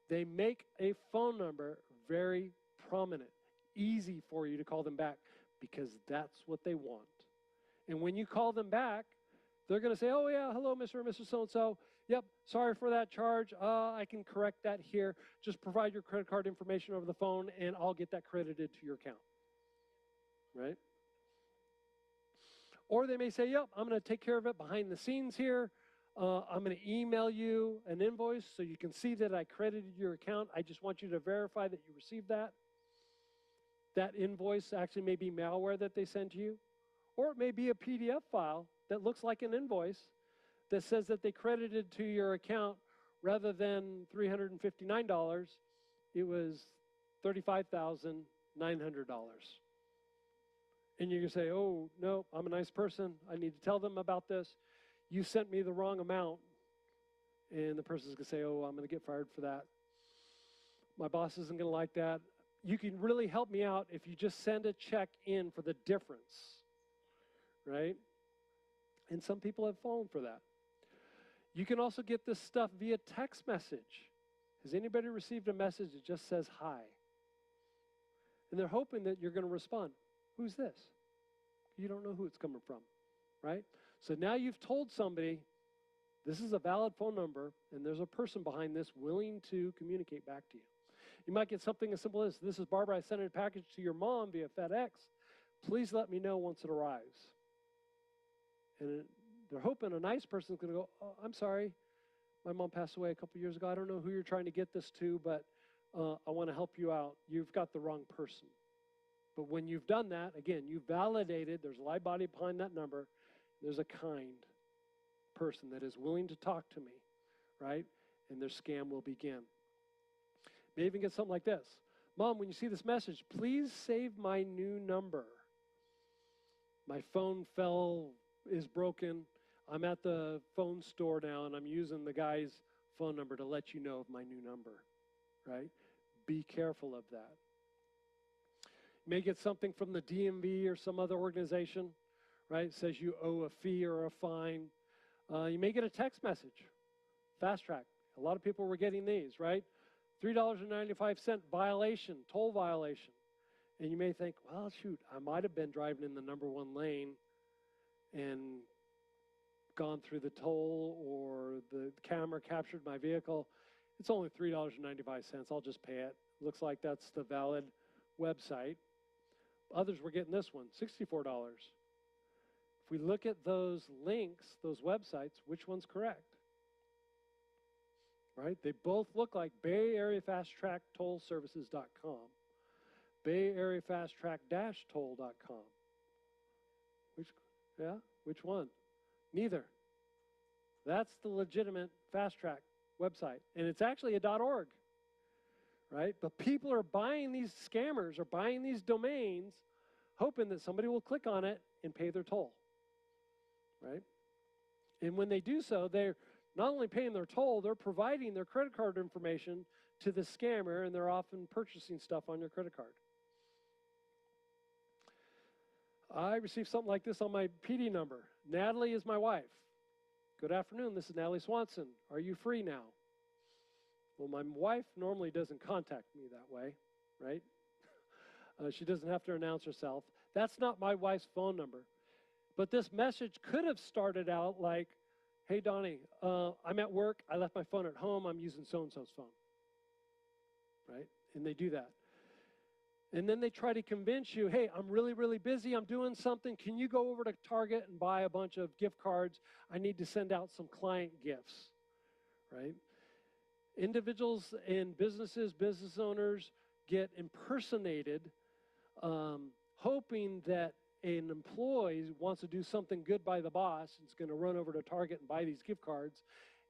they make a phone number very prominent, easy for you to call them back because that's what they want. And when you call them back, they're going to say, oh, yeah, hello, Mr. and Mrs. So-and-so. Yep, sorry for that charge. I can correct that here. Just provide your credit card information over the phone, and I'll get that credited to your account, right? Or they may say, yep, I'm going to take care of it behind the scenes here. I'm going to email you an invoice so you can see that I credited your account. I just want you to verify that you received that. That invoice actually may be malware that they send to you. Or it may be a PDF file that looks like an invoice that says that they credited to your account rather than $359, it was $35,900. And you can say, oh, no, I'm a nice person. I need to tell them about this. You sent me the wrong amount. And the person's going to say, oh, I'm going to get fired for that. My boss isn't going to like that. You can really help me out if you just send a check in for the difference, right? And some people have fallen for that. You can also get this stuff via text message. Has anybody received a message that just says hi? And they're hoping that you're going to respond. Who's this? You don't know who it's coming from, right? So now you've told somebody, this is a valid phone number, and there's a person behind this willing to communicate back to you. You might get something as simple as, this is Barbara, I sent a package to your mom via FedEx. Please let me know once it arrives. And they're hoping a nice person's going to go, oh, I'm sorry, my mom passed away a couple years ago. I don't know who you're trying to get this to, but I want to help you out. You've got the wrong person. But when you've done that, again, you've validated, there's a live body behind that number. There's a kind person that is willing to talk to me, right? And their scam will begin. May even get something like this. Mom, when you see this message, please save my new number. My phone is broken. I'm at the phone store now, and I'm using the guy's phone number to let you know of my new number, right? Be careful of that. You may get something from the DMV or some other organization, right? It says you owe a fee or a fine. You may get a text message, Fast Track. A lot of people were getting these, right? $3.95 violation, toll violation. And you may think, well, shoot, I might have been driving in the number one lane and gone through the toll, or the camera captured my vehicle. It's only $3.95. I'll just pay it. Looks like that's the valid website. Others were getting this one, $64. If we look at those links, those websites, which one's correct? Right? They both look like Bay Area Fast Track Toll Services.com, Bay Area Fast Track -toll.com. Which one? Neither. That's the legitimate Fast Track website, and it's actually a .org, right? But people are buying these, scammers are buying these domains, hoping that somebody will click on it and pay their toll, right? And when they do so, they're not only paying their toll, they're providing their credit card information to the scammer, and they're often purchasing stuff on your credit card. I received something like this on my PD number. Natalie is my wife. Good afternoon, this is Natalie Swanson. Are you free now? Well, my wife normally doesn't contact me that way, right? She doesn't have to announce herself. That's not my wife's phone number. But this message could have started out like, hey, Donnie, I'm at work. I left my phone at home. I'm using so-and-so's phone, right? And they do that. And then they try to convince you, hey, I'm really, really busy. I'm doing something. Can you go over to Target and buy a bunch of gift cards? I need to send out some client gifts, right? Individuals and businesses, business owners get impersonated, hoping that an employee wants to do something good by the boss and is going to run over to Target and buy these gift cards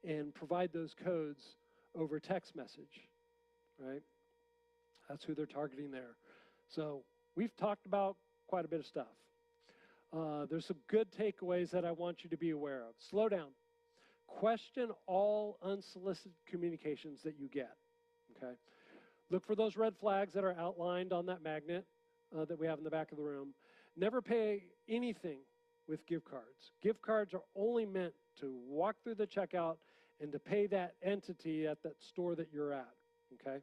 and provide those codes over text message, right? That's who they're targeting there. So we've talked about quite a bit of stuff. There's some good takeaways that I want you to be aware of. Slow down. Question all unsolicited communications that you get, okay? Look for those red flags that are outlined on that magnet that we have in the back of the room. Never pay anything with gift cards. Gift cards are only meant to walk through the checkout and to pay that entity at that store that you're at, okay?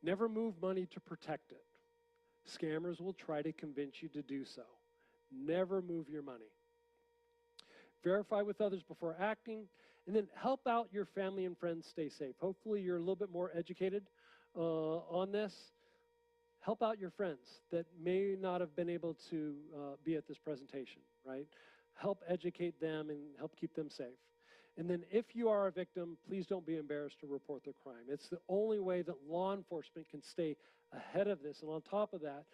Never move money to protect it. Scammers will try to convince you to do so. Never move your money. Verify with others before acting, and then help out your family and friends stay safe. Hopefully you're a little bit more educated on this. Help out your friends that may not have been able to be at this presentation, right? Help educate them and help keep them safe. And then if you are a victim, please don't be embarrassed to report the crime. It's the only way that law enforcement can stay ahead of this. And on top of that,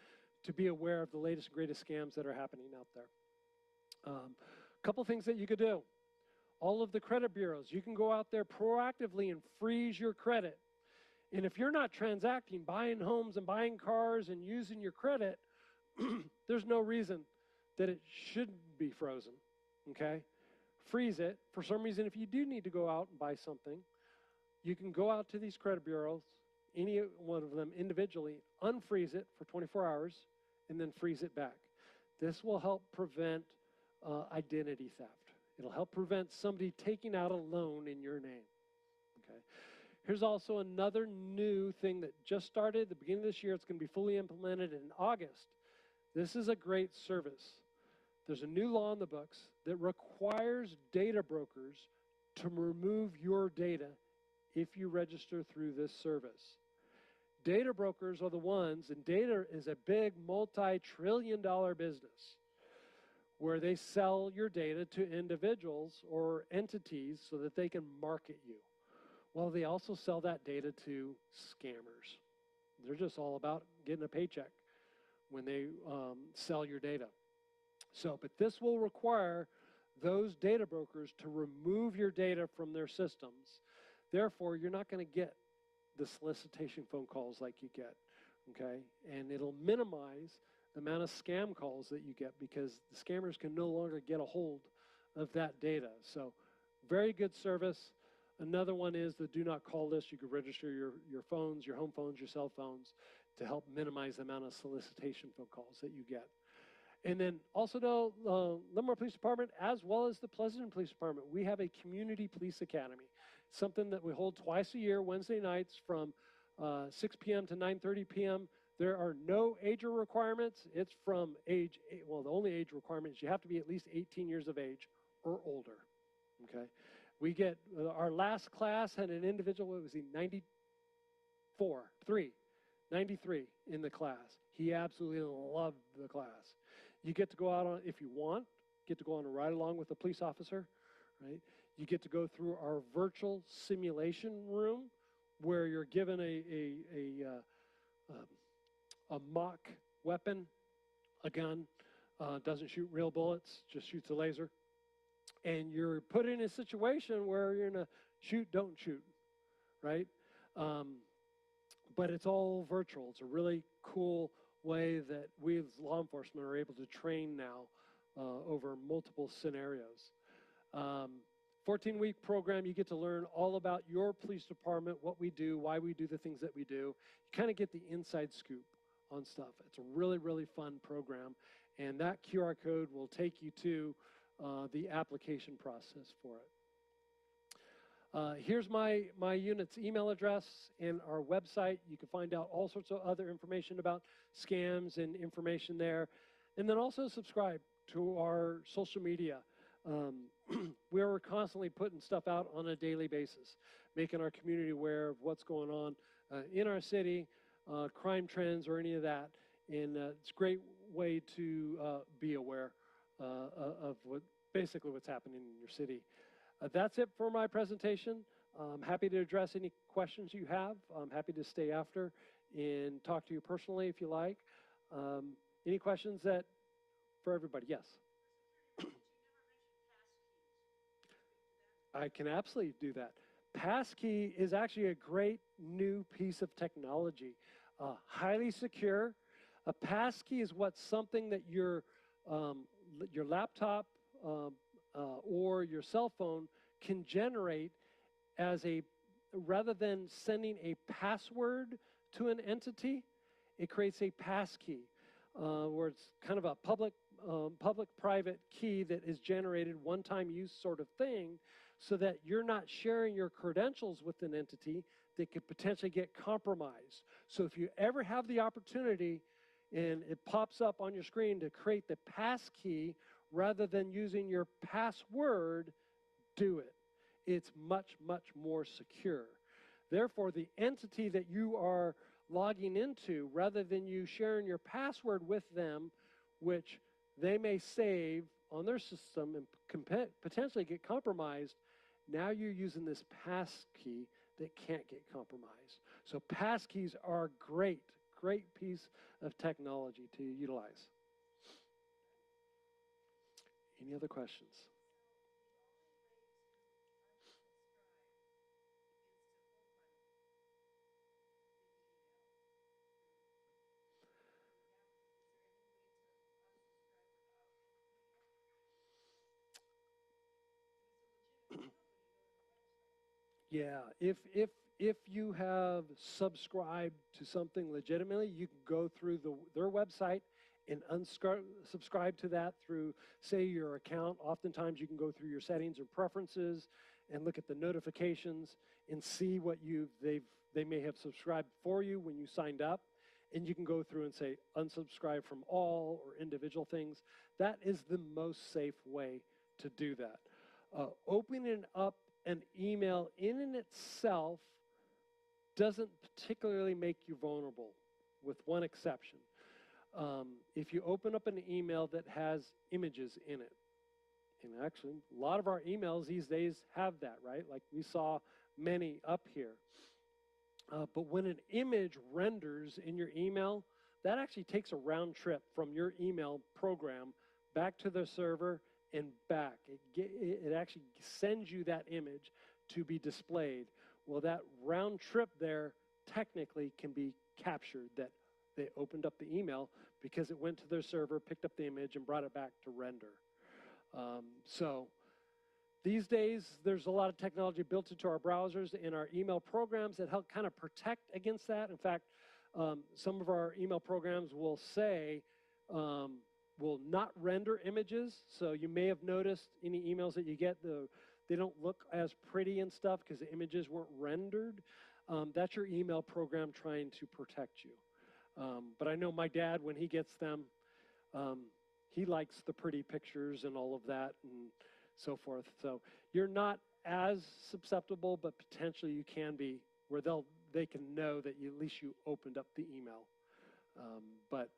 to be aware of the latest and greatest scams that are happening out there. A couple things that you could do. all of the credit bureaus. You can go out there proactively and freeze your credit. And if you're not transacting, buying homes and buying cars and using your credit, there's no reason that it shouldn't be frozen, okay? Freeze it. For some reason, if you do need to go out and buy something, you can go out to these credit bureaus, any one of them individually, unfreeze it for 24 hours, and then freeze it back. This will help prevent identity theft. It'll help prevent somebody taking out a loan in your name, okay? Here's also another new thing that just started at the beginning of this year. It's going to be fully implemented in August. This is a great service. There's a new law in the books that requires data brokers to remove your data if you register through this service. Data brokers are the ones, and data is a big multi-trillion-dollar business where they sell your data to individuals or entities so that they can market you. Well, they also sell that data to scammers. They're just all about getting a paycheck when they sell your data. So, but this will require those data brokers to remove your data from their systems. Therefore, you're not going to get the solicitation phone calls like you get, okay? And it'll minimize the amount of scam calls that you get because the scammers can no longer get a hold of that data. So, very good service. Another one is the do not call list. You can register your phones, your home phones, your cell phones to help minimize the amount of solicitation phone calls that you get. And then also know Livermore Police Department, as well as the Pleasanton Police Department, we have a community police academy, something that we hold twice a year, Wednesday nights from 6 p.m. to 9:30 p.m. There are no age requirements. It's from age, well, the only age requirement is you have to be at least 18 years of age or older, okay? We get, our last class had an individual, what was he, 93 in the class. He absolutely loved the class. You get to go out on, if you want, get to go on a ride along with a police officer, right? You get to go through our virtual simulation room where you're given a mock weapon, a gun, doesn't shoot real bullets, just shoots a laser. And you're put in a situation where you're going to shoot, don't shoot, right? But it's all virtual. It's a really cool way that we as law enforcement are able to train now over multiple scenarios. 14-week program, you get to learn all about your police department, what we do, why we do the things that we do. You kind of get the inside scoop on stuff. It's a really, really fun program. And that QR code will take you to the application process for it. Here's my unit's email address and our website. You can find out all sorts of other information about scams and information there. And then also subscribe to our social media. We're constantly putting stuff out on a daily basis, making our community aware of what's going on in our city, crime trends or any of that. And it's a great way to be aware of basically what's happening in your city. That's it for my presentation. I'm happy to address any questions you have. I'm happy to stay after and talk to you personally if you like. Any questions for everybody? Yes. I can absolutely do that. Passkey is actually a great new piece of technology, highly secure. A passkey is something that your laptop or your cell phone can generate rather than sending a password to an entity, it creates a passkey where it's kind of a public-private key that is generated one-time use sort of thing so that you're not sharing your credentials with an entity that could potentially get compromised. So if you ever have the opportunity and it pops up on your screen to create the passkey rather than using your password, do it. It's much, much more secure. Therefore, the entity that you are logging into, rather than you sharing your password with them, which they may save on their system and can potentially get compromised, now you're using this passkey that can't get compromised. So passkeys are a great piece of technology to utilize. Any other questions? Yeah, if you have subscribed to something legitimately, you can go through their website and unsubscribe to that through, say, your account. Oftentimes, you can go through your settings and preferences and look at the notifications and see what they may have subscribed for you when you signed up. And you can go through and say unsubscribe from all or individual things. That is the most safe way to do that. Opening up an email in and itself doesn't particularly make you vulnerable, with one exception. If you open up an email that has images in it, and actually a lot of our emails these days have that, right? Like we saw many up here. But when an image renders in your email, that actually takes a round trip from your email program back to the server and back. It actually sends you that image to be displayed. Well, that round trip there technically can be captured, that they opened up the email because it went to their server, picked up the image, and brought it back to render. So these days, there's a lot of technology built into our browsers and our email programs that help kind of protect against that. In fact, some of our email programs will say, will not render images. So you may have noticed any emails that you get, they don't look as pretty and stuff because the images weren't rendered. That's your email program trying to protect you. But I know my dad, when he gets them, he likes the pretty pictures and all of that and so forth. So you're not as susceptible, but potentially you can be, where they can know that at least you opened up the email. But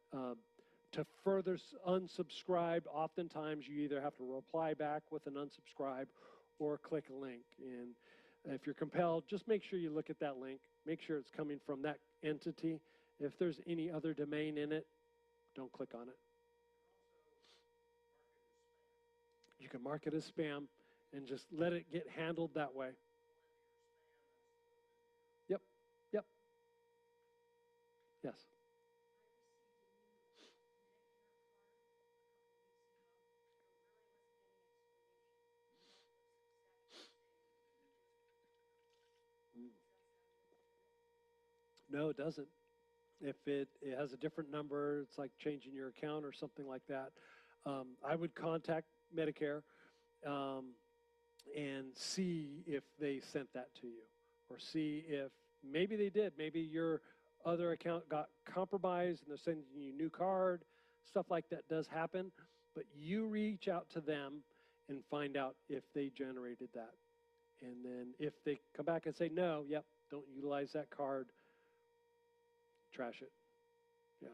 to further unsubscribe, oftentimes you either have to reply back with an unsubscribe or click a link. And if you're compelled, just make sure you look at that link. Make sure it's coming from that entity. If there's any other domain in it, don't click on it. You can mark it as spam and just let it get handled that way. Yep, yep. Yes. No, it doesn't. If it has a different number, it's like changing your account or something like that. I would contact Medicare and see if they sent that to you, or see if maybe they did. Maybe your other account got compromised and they're sending you a new card. Stuff like that does happen, but you reach out to them and find out if they generated that. And then if they come back and say, no, yep, don't utilize that card, trash it. Yeah.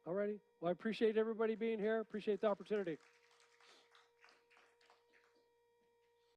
Alrighty. Well, I appreciate everybody being here. Appreciate the opportunity.